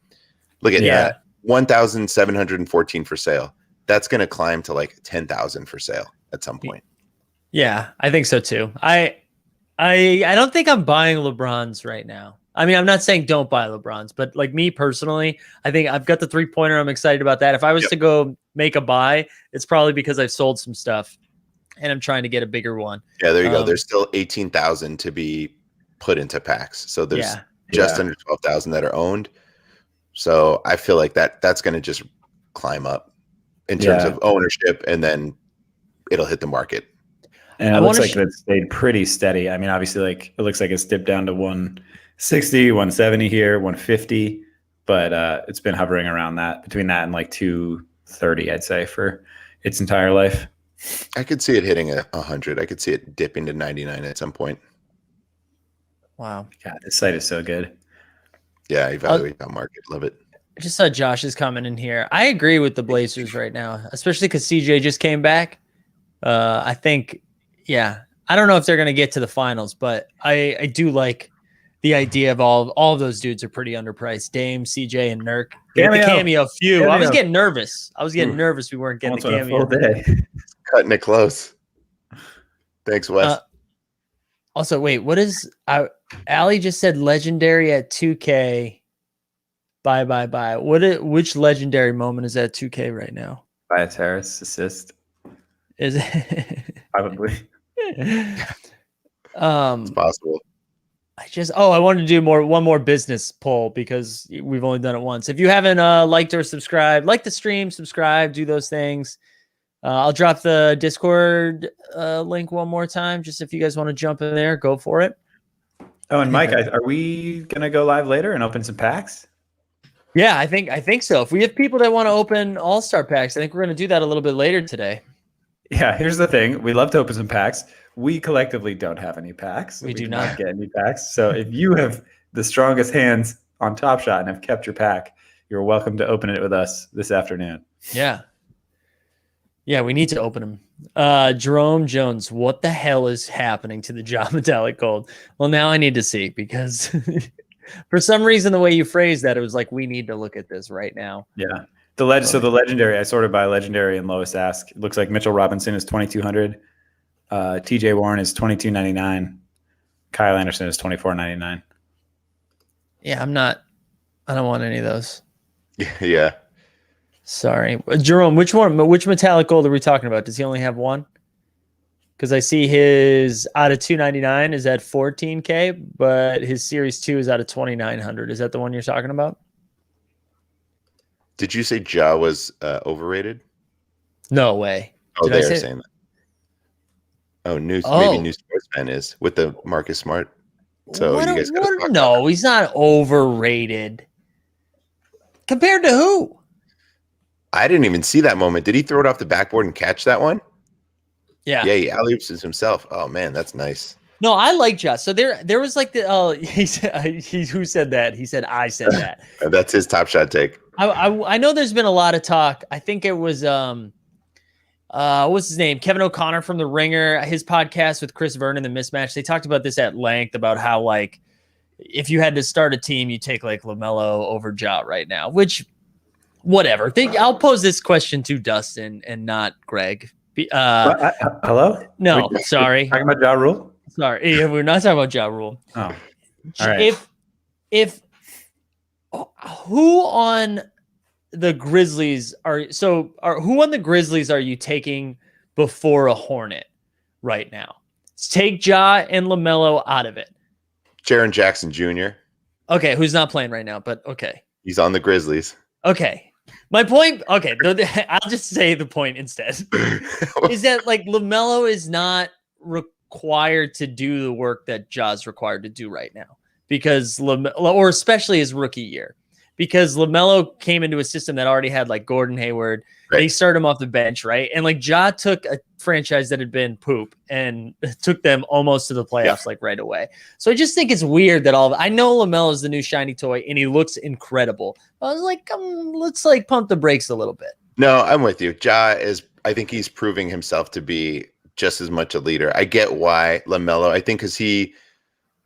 Look at 1,714 for sale. That's going to climb to like 10,000 for sale at some point. Yeah, I think so too. I don't think I'm buying LeBrons right now. I mean, I'm not saying don't buy LeBrons, but like me personally, I think I've got the 3-pointer. I'm excited about that. If I was to go make a buy, it's probably because I've sold some stuff and I'm trying to get a bigger one. Yeah, there you go. There's still 18,000 to be put into packs. So there's just under 12,000 that are owned. So I feel like that's going to just climb up in terms of ownership, and then it'll hit the market. And it looks like it stayed pretty steady. I mean, obviously, like it looks like it's dipped down to 160, 170 here, 150, but it's been hovering around that, between that and like 230, I'd say, for its entire life. I could see it hitting 100. I could see it dipping to 99 at some point. Wow. God, this site is so good. Yeah, evaluate that market. Love it. I just saw Josh's comment in here. I agree with the Blazers right now, especially because CJ just came back. I think, I don't know if they're going to get to the finals, but I do like the idea of all of those dudes are pretty underpriced. Dame, CJ, and Nurk. Get the cameo few. I was getting nervous. We weren't getting the cameo. Full day. Cutting it close. Thanks, Wes. Also, wait, what is Allie just said legendary at 2K. Bye. Which legendary moment is at 2K right now? By a Harris assist. Is it probably? It's possible. I wanted to do one more business poll because we've only done it once. If you haven't liked or subscribed, like the stream, subscribe, do those things. I'll drop the Discord link one more time, just if you guys want to jump in there, go for it. Oh, and Mike, are we gonna go live later and open some packs? Yeah, I think so. If we have people that want to open all-star packs, I think we're going to do that a little bit later today. Yeah, here's the thing. We love to open some packs. We collectively don't have any packs. We do not get any packs. So if you have the strongest hands on Top Shot and have kept your pack, you're welcome to open it with us this afternoon. Yeah. Yeah, we need to open them. Jerome Jones, what the hell is happening to the Ja Metallic Gold? Well, now I need to see because for some reason, the way you phrased that, it was like, we need to look at this right now. Yeah. So the legendary, I sorted by legendary and lowest ask. It looks like Mitchell Robinson is 2,200. TJ Warren is 2,299. Kyle Anderson is 2,499. Yeah, I don't want any of those. Yeah. Sorry. Jerome, which metallic gold are we talking about? Does he only have one? Because I see his out of 299 is at 14K, but his series 2 is out of 2,900. Is that the one you're talking about? Did you say Ja was overrated? No way. Oh, they are saying that. Oh, maybe New Sportsman is with the Marcus Smart. So you guys no, he's not overrated. Compared to who? I didn't even see that moment. Did he throw it off the backboard and catch that one? Yeah. Yeah, he alley-oops himself. Oh man, that's nice. No, I like Josh. So there was like who said that? He said I said that. That's his Top Shot take. I know there's been a lot of talk. I think it was what's his name? Kevin O'Connor from The Ringer, his podcast with Chris Vernon, The Mismatch. They talked about this at length about how like if you had to start a team, you take like LaMelo over Ja right now, which whatever. I'll pose this question to Dustin and not Greg. Hello? No, sorry. Talking about Ja Rule? Sorry, we're not talking about Ja Rule. Oh, all right. If who on the Grizzlies who on the Grizzlies are you taking before a Hornet right now? Let's take Ja and LaMelo out of it. Jaren Jackson Jr. Okay, who's not playing right now, but okay. He's on the Grizzlies. Okay. My point, okay, I'll just say the point instead, is that like LaMelo is not required to do the work that Ja's required to do right now because or especially his rookie year, because LaMelo came into a system that already had like Gordon Hayward. Right. They started him off the bench, right? And like Ja took a franchise that had been poop and took them almost to the playoffs like right away. So I just think it's weird that I know LaMelo is the new shiny toy and he looks incredible. I was like, let's like pump the brakes a little bit. No, I'm with you. I think he's proving himself to be just as much a leader. I get why LaMelo, I think because he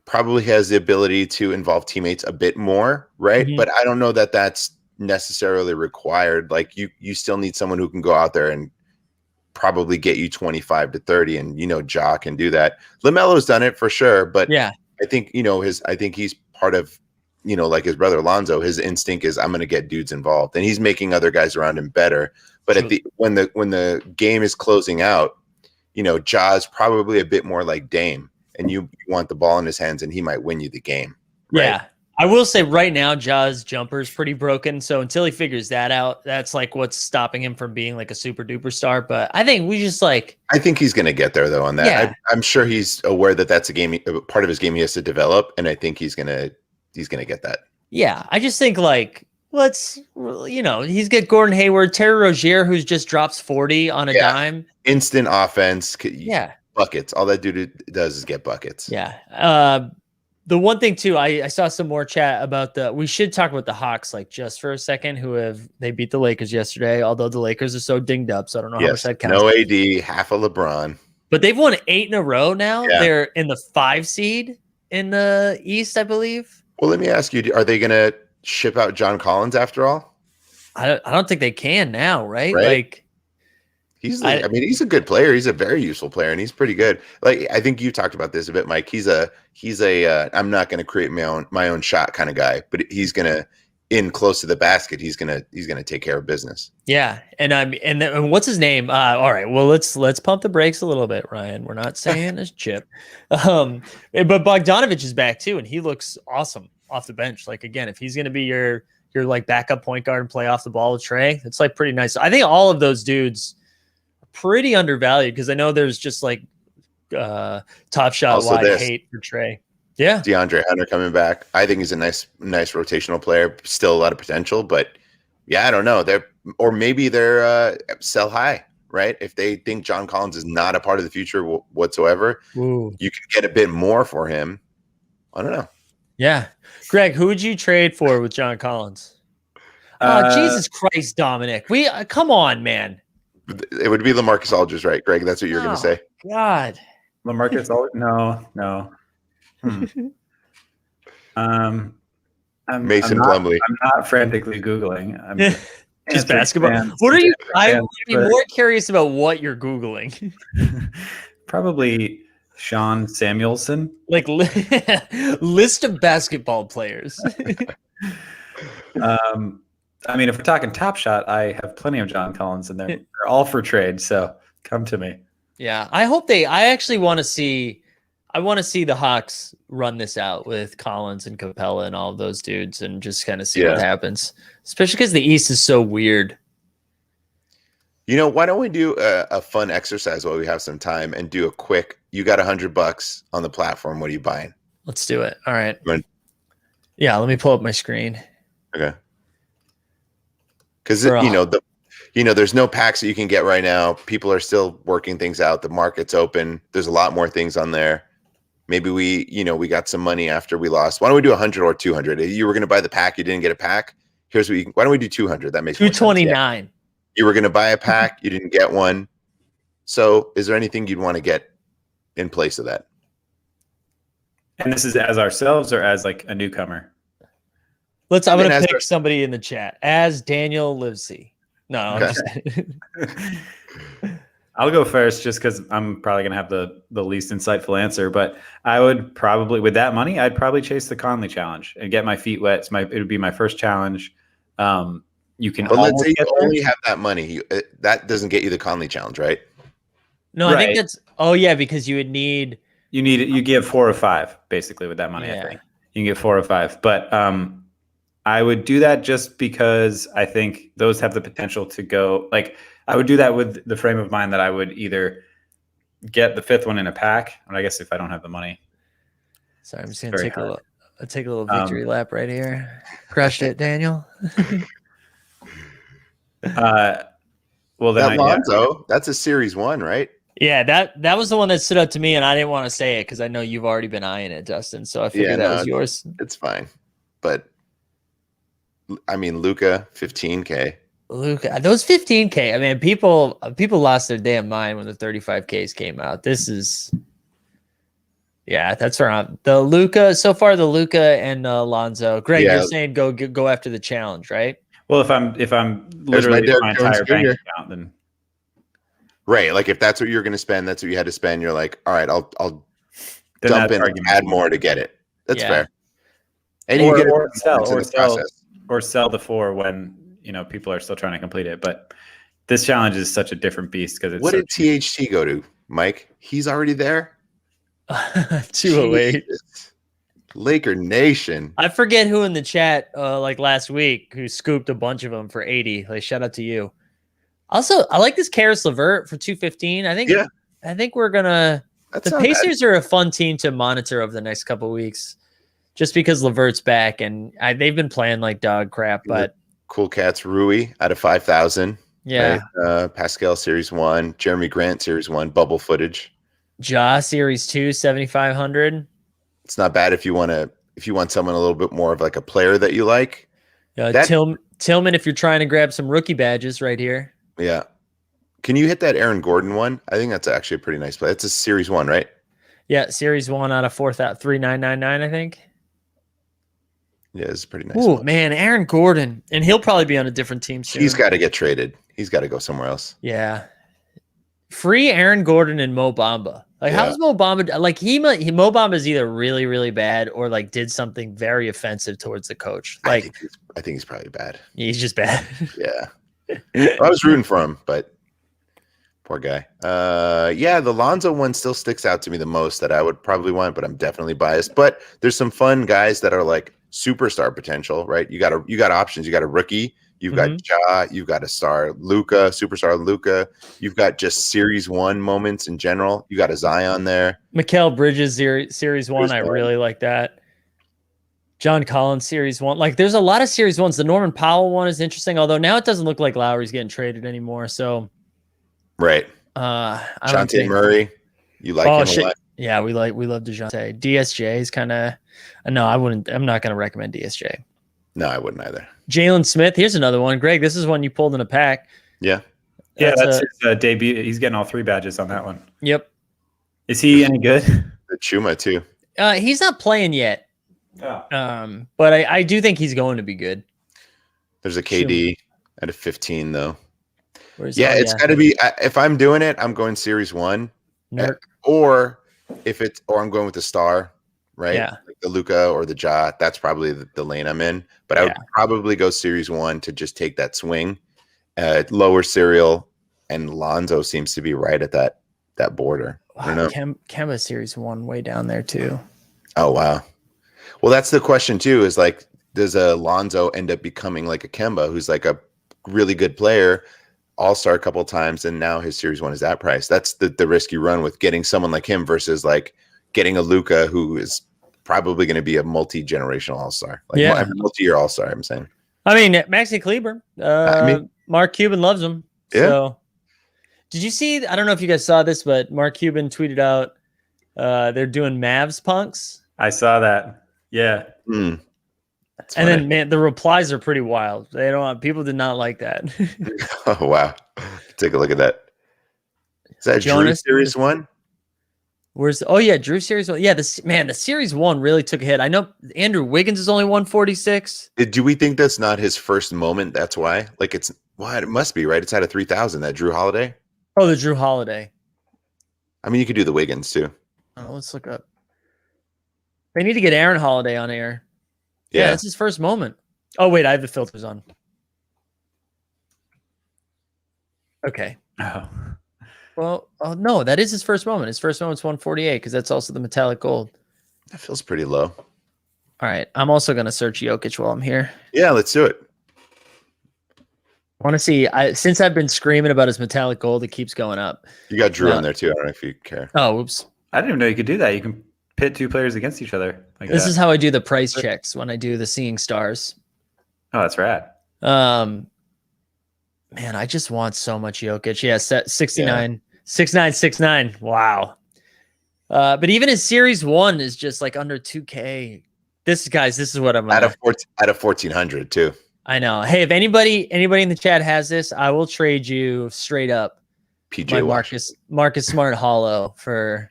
probably has the ability to involve teammates a bit more, right? Mm-hmm. But I don't know that that's necessarily required. Like you still need someone who can go out there and probably get you 25 to 30, and Ja can do that. LaMelo's done it for sure, but yeah, I think I think he's part of like his brother Lonzo. His instinct is I'm going to get dudes involved, and he's making other guys around him better. But when the game is closing out, Ja's probably a bit more like Dame, and you want the ball in his hands, and he might win you the game. Right? Yeah. I will say right now, Ja's jumper is pretty broken. So until he figures that out, that's like what's stopping him from being like a super duper star. But I think I think he's going to get there though on that. Yeah. I'm sure he's aware that that's part of his game he has to develop. And I think he's going to get that. Yeah. I just think like, he's got Gordon Hayward, Terry Rozier, who's just drops 40 on a dime. Instant offense. Yeah. Buckets. All that dude does is get buckets. Yeah. The one thing too, I saw some more chat about we should talk about the Hawks, like just for a second, they beat the Lakers yesterday, although the Lakers are so dinged up. So I don't know how much that counts. No AD, half a LeBron. But they've won 8 in a row now. Yeah. They're in the 5 seed in the East, I believe. Well, let me ask you, are they going to ship out John Collins after all? I don't think they can now, right? Like, he's a good player. He's a very useful player, and he's pretty good. Like I think you talked about this a bit, Mike. He's a I'm not going to create my own shot kind of guy, but he's going to in close to the basket. He's going to take care of business. Yeah, and what's his name? All right, well let's pump the brakes a little bit, Ryan. We're not saying it's Chip, but Bogdanovich is back too, and he looks awesome off the bench. Like again, if he's going to be your like backup point guard and play off the ball with Trey, it's like pretty nice. I think all of those dudes pretty undervalued because I know there's just like Top Shot also wide hate for Trey. Yeah, DeAndre Hunter coming back. I think he's a nice rotational player. Still a lot of potential, but yeah, I don't know. Maybe they're sell high, right? If they think John Collins is not a part of the future whatsoever, you can get a bit more for him. I don't know. Yeah, Greg, who would you trade for with John Collins? Oh, Jesus Christ, Dominic! Come on, man. It would be LaMarcus Aldridge, right, Greg? That's what you're going to say. God, LaMarcus Aldridge? No. Mason Plumlee. I'm not frantically Googling. I'm just basketball. What are you? I would be more curious about what you're Googling. Probably Sean Samuelson. Like list of basketball players. I mean, if we're talking Top Shot, I have plenty of John Collins in there. They're all for trade, so come to me. Yeah, I actually want to see the Hawks run this out with Collins and Capella and all of those dudes and just kind of see what happens, especially because the East is so weird. Why don't we do a fun exercise while we have some time and do a quick, you got $100 on the platform. What are you buying? Let's do it. All right. Yeah, let me pull up my screen. Okay. Because there's no packs that you can get right now. People are still working things out. The market's open. There's a lot more things on there. Maybe we got some money after we lost. Why don't we do 100 or 200? You were going to buy the pack. You didn't get a pack. Why don't we do 200? That makes 229. You were going to buy a pack. You didn't get one. So is there anything you'd want to get in place of that? And this is as ourselves or as like a newcomer? I'm going to pick somebody in the chat as Daniel Livesey. No, okay. I'll go first just because I'm probably going to have the least insightful answer. But I would probably, with that money, I'd probably chase the Conley challenge and get my feet wet. It would be my first challenge. you can But let's almost say get you there. only have that money. That doesn't get you the Conley challenge, right? No, I think Right. that's. Oh yeah, because you would need. You get 4 or 5 basically with that money. Yeah. I think you can get 4 or 5, but I would do that just because I think those have the potential to go. Like I would do that with the frame of mind that I would either get the 5th one in a pack, and I guess if I don't have the money, Sorry, I'm just it's gonna very take hard. a little victory lap right here. Crushed it, Daniel. Well, then That Lonzo, that's a series 1, right? Yeah, that was the one that stood out to me, and I didn't want to say it because I know you've already been eyeing it, Dustin. So I figured that was yours. It's fine. But I mean, Luca, 15K. Luca, those 15K. I mean, people lost their damn mind when the 35Ks came out. This is, yeah, that's around the Luca. So far, the Luca and Lonzo. Greg, Yeah. you're saying go after the challenge, right? Well, if I'm There's my literally Derek my Jones entire bank Jr. account, then Right. Like if that's what you're going to spend, that's what you had to spend. You're like, all right, I'll then dump that's in, argument. add more to get it. That's Yeah. fair. And you get it or sell the 4 when people are still trying to complete it. But this challenge is such a different beast because it's What did THT go to, Mike? He's already there. 208. Jesus. Laker Nation. I forget who in the chat like last week who scooped a bunch of them for 80. Like shout out to you. Also, I like this Karis LeVert for 215. I think we're gonna. That's the Pacers are a fun team to monitor over the next couple of weeks, just because LeVert's back and they've been playing like dog crap. But Cool Cats Rui out of 5,000. Yeah. Right? Pascal Series 1, Jeremy Grant Series 1, bubble footage. Ja Series 2, 7,500. It's not bad if you want someone a little bit more of like a player that you like. Tillman, if you're trying to grab some rookie badges right here. Yeah. Can you hit that Aaron Gordon one? I think that's actually a pretty nice play. That's a Series 1, right? Yeah, Series 1 out of 3,999, I think. Yeah, it's pretty nice. Oh man, Aaron Gordon. And he'll probably be on a different team soon. He's got to get traded. He's got to go somewhere else. Yeah. Free Aaron Gordon and Mo Bamba. Like, how's Mo Bamba? Like, Mo Bamba is either really, really bad or like did something very offensive towards the coach. Like, I think he's probably bad. He's just bad. Yeah. I was rooting for him, but poor guy. Yeah, the Lonzo one still sticks out to me the most that I would probably want, but I'm definitely biased. But there's some fun guys that are like superstar potential, right? You got options. You got a rookie. You've got Ja. You've got a star, Luca, superstar Luca. You've got just Series 1 moments in general. You got a Zion there. Mikal Bridges Series 1. I really like that. John Collins Series 1. Like, there's a lot of Series 1s. The Norman Powell one is interesting, although now it doesn't look like Lowry's getting traded anymore. So, right. Dejounte Murray. You like him a lot? Yeah, we love DeJounte. DSJ is kind of. No, I'm not going to recommend DSJ. No, I wouldn't either. Jalen Smith. Here's another one. Greg, this is one you pulled in a pack. Yeah. That's his debut. He's getting all 3 badges on that one. Yep. Is he any good? The Chuma too. He's not playing yet. Oh. But I do think he's going to be good. There's a KD at a 15 though. It's got to be. If I'm doing it, I'm going Series 1. Or I'm going with the star, right? Yeah. Like the Luca or the Ja. That's probably the lane I'm in. But I would probably go Series 1 to just take that swing. Lower serial, and Lonzo seems to be right at that border. I don't know. Kemba Series 1 way down there too. Oh wow. Well, that's the question too. Is like, does a Lonzo end up becoming like a Kemba, who's like a really good player, all-star a couple of times, and now his Series 1 is that price? That's the risk you run with getting someone like him versus like getting a Luca who is probably going to be a multi-generational all-star, like multi-year all-star. I'm saying. I mean, Maxi Kleber. Mark Cuban loves him. Yeah. So, did you see? I don't know if you guys saw this, but Mark Cuban tweeted out they're doing Mavs punks. I saw that. Yeah. And then, man, the replies are pretty wild. People did not like that. Oh wow! Take a look at that. Is that Drew Series 1? Drew Series 1. Yeah, the Series 1 really took a hit. I know Andrew Wiggins is only 146. Do we think that's not his first moment? That's why. Like it must be, right? It's out of 3,000. That Drew Holiday. Oh, the Drew Holiday. I mean, you could do the Wiggins too. Oh, let's look up. They need to get Aaron Holiday on air. Yeah, it's his first moment. Oh wait, I have the filters on. Okay. Oh. Well, oh no, that is his first moment. His first moment's 148 because that's also the metallic gold. That feels pretty low. All right. I'm also going to search Jokic while I'm here. Yeah, let's do it. I want to see. Since I've been screaming about his metallic gold, it keeps going up. You got Drew on there too. I don't know if you care. Oh, oops. I didn't even know you could do that. You can pit two players against each other like This that. is how I do the price checks when I do the seeing stars. Oh, that's rad. Man, I just want so much Jokic. Yeah, set 69, 6969. Wow. But even his series 1 is just like under 2K. This is what I'm out of 1400 too. I know. Hey, if anybody in the chat has this, I will trade you straight up PJ Marcus Smart Hollow for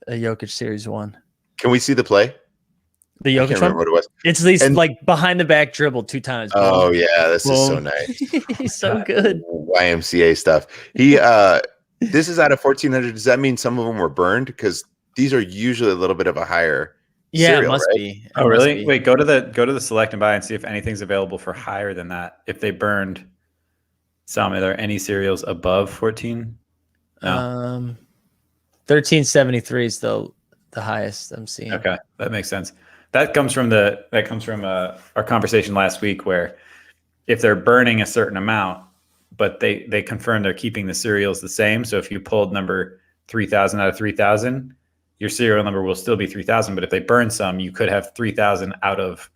a Jokic Series 1. Can we see the play? The Jokic one? What it was. It's these like behind the back dribble 2 times. Oh Boom. yeah, this Boom. is so nice. He's so good. YMCA stuff. He this is out of 1400. Does that mean some of them were burned? Because these are usually a little bit of a higher. Yeah, serial, it must right? be. Oh, really? Wait, go to the select and buy and see if anything's available for higher than that. If they burned some, are there any serials above 14? No. 1373 is the highest I'm seeing. Okay, that makes sense. That comes from our conversation last week, where if they're burning a certain amount, but they confirm they're keeping the serials the same. So if you pulled number 3000 out of 3000, your serial number will still be 3000. But if they burn some, you could have 3000 out of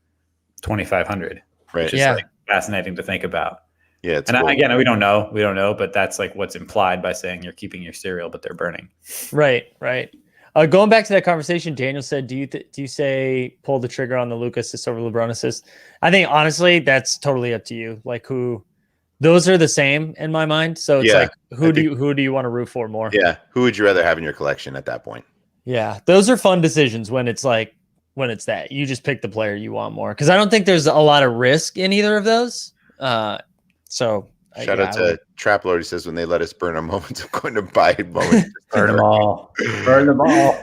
2500. Right. Which is like fascinating to think about. Yeah. It's and cool. again, we don't know, but that's like what's implied by saying you're keeping your serial, but they're burning. Right. Going back to that conversation, Daniel said, do you say pull the trigger on the Luka assist over LeBron assist? I think honestly, that's totally up to you. Like those are the same in my mind. So it's like, who do you want to root for more? Yeah. Who would you rather have in your collection at that point? Yeah. Those are fun decisions when it's that you just pick the player you want more. Cause I don't think there's a lot of risk in either of those. So shout out to Trap Lord. He says, when they let us burn our moments, I'm going to buy moments. Burn them all. Burn them all.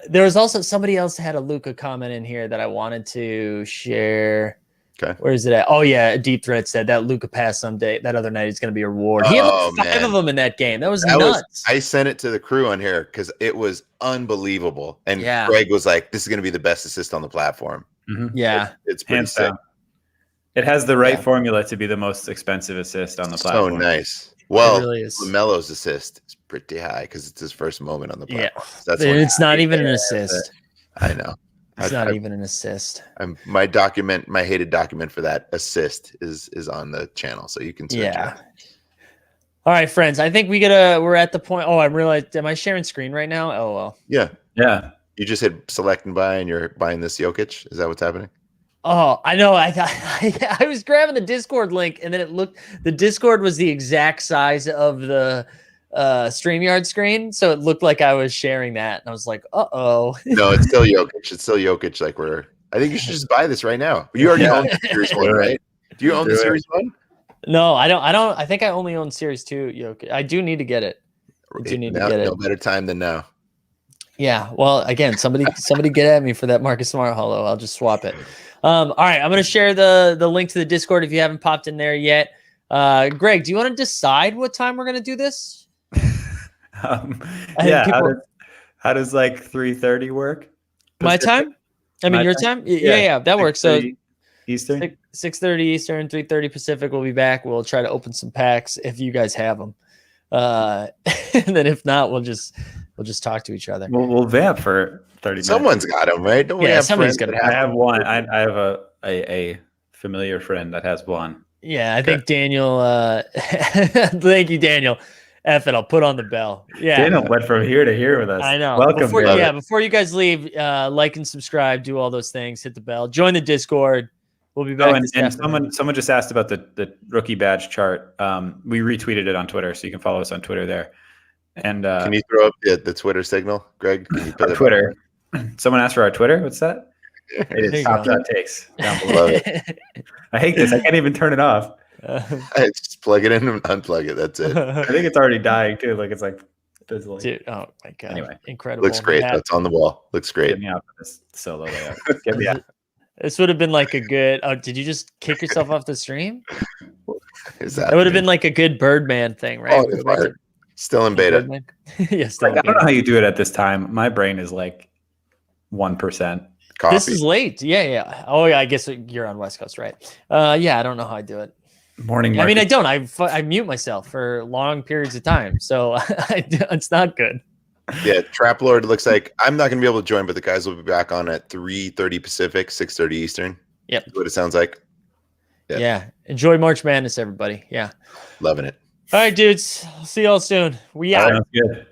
There was also somebody else had a Luka comment in here that I wanted to share. Okay. Where is it at? Oh, yeah. A deep threat said that Luka pass someday. That other night is going to be a reward. He had like 5 of them in that game. That was nuts. I sent it to the crew on here because it was unbelievable. And Greg was like, this is going to be the best assist on the platform. Mm-hmm. Yeah. It's pretty sick. It has the right formula to be the most expensive assist on the platform. So nice. Well, really LaMelo's assist is pretty high because it's his first moment on the platform. Yeah. So it's not even an assist. I know. It's not even an assist. My hated document for that assist is on the channel, so you can search it. All right, friends. I think we're at the point. Oh, I realized. Am I sharing screen right now? Oh well. Yeah. You just hit select and buy, and you're buying this Jokic. Is that what's happening? Oh, I know. I was grabbing the Discord link, and then the Discord was the exact size of the StreamYard screen, so it looked like I was sharing that, and I was like, "Uh-oh." No, it's still Jokic. It's still Jokic. I think you should just buy this right now. You already own the Series 1, right? Do you own the Series 1? No, I don't. I think I only own Series 2 Jokic. I do need to get it. No better time than now. Yeah. Well, again, somebody get at me for that Marcus Smart Hollow. I'll just swap it. All right, I'm going to share the link to the Discord if you haven't popped in there yet. Greg, do you want to decide what time we're going to do this? How does like 3:30 work? My time? I mean, your time? Yeah, that works. So Eastern, 6:30 Eastern, 3:30 Pacific. We'll be back. We'll try to open some packs if you guys have them. And then if not, we'll just talk to each other. We'll vamp for 30 minutes. Someone's got them, right? Don't we have somebody's gonna. I have one. I have a familiar friend that has one. Yeah, I think Daniel. Thank you, Daniel. F it, I'll put on the bell. Yeah, Daniel went from here to here with us. I know. Welcome. Before you guys leave, like and subscribe, do all those things, hit the bell, join the Discord. We'll be back. And someone just asked about the rookie badge chart. We retweeted it on Twitter, so you can follow us on Twitter there. And can you throw up the Twitter signal, Greg? Can you put our Twitter. Someone asked for our Twitter. What's that? It is top that takes down below. I hate this. I can't even turn it off. Just plug it in and unplug it. That's it. I think it's already dying too. Like it's like fizzling. Dude, oh my god! Anyway, incredible. Looks great. That's on the wall. Looks great. Get me out for this solo layout. Get me out. This would have been like a good. Oh, did you just kick yourself off the stream? Is That would have been like a good Birdman thing, right? Oh, still in beta. Yeah, still in I don't know beta. how you do it at this time. My brain is like 1%. Coffee. This is late. Yeah. Oh, yeah. I guess you're on West Coast, right? Yeah. I don't know how I do it. Morning. I mean, I don't. I mute myself for long periods of time, so it's not good. Yeah, Trap Lord looks like I'm not going to be able to join, but the guys will be back on at 3:30 Pacific, 6:30 Eastern. Yep. That's what it sounds like. Yeah. Enjoy March Madness, everybody. Yeah. Loving it. All right, dudes. See y'all soon. We out. Sounds good.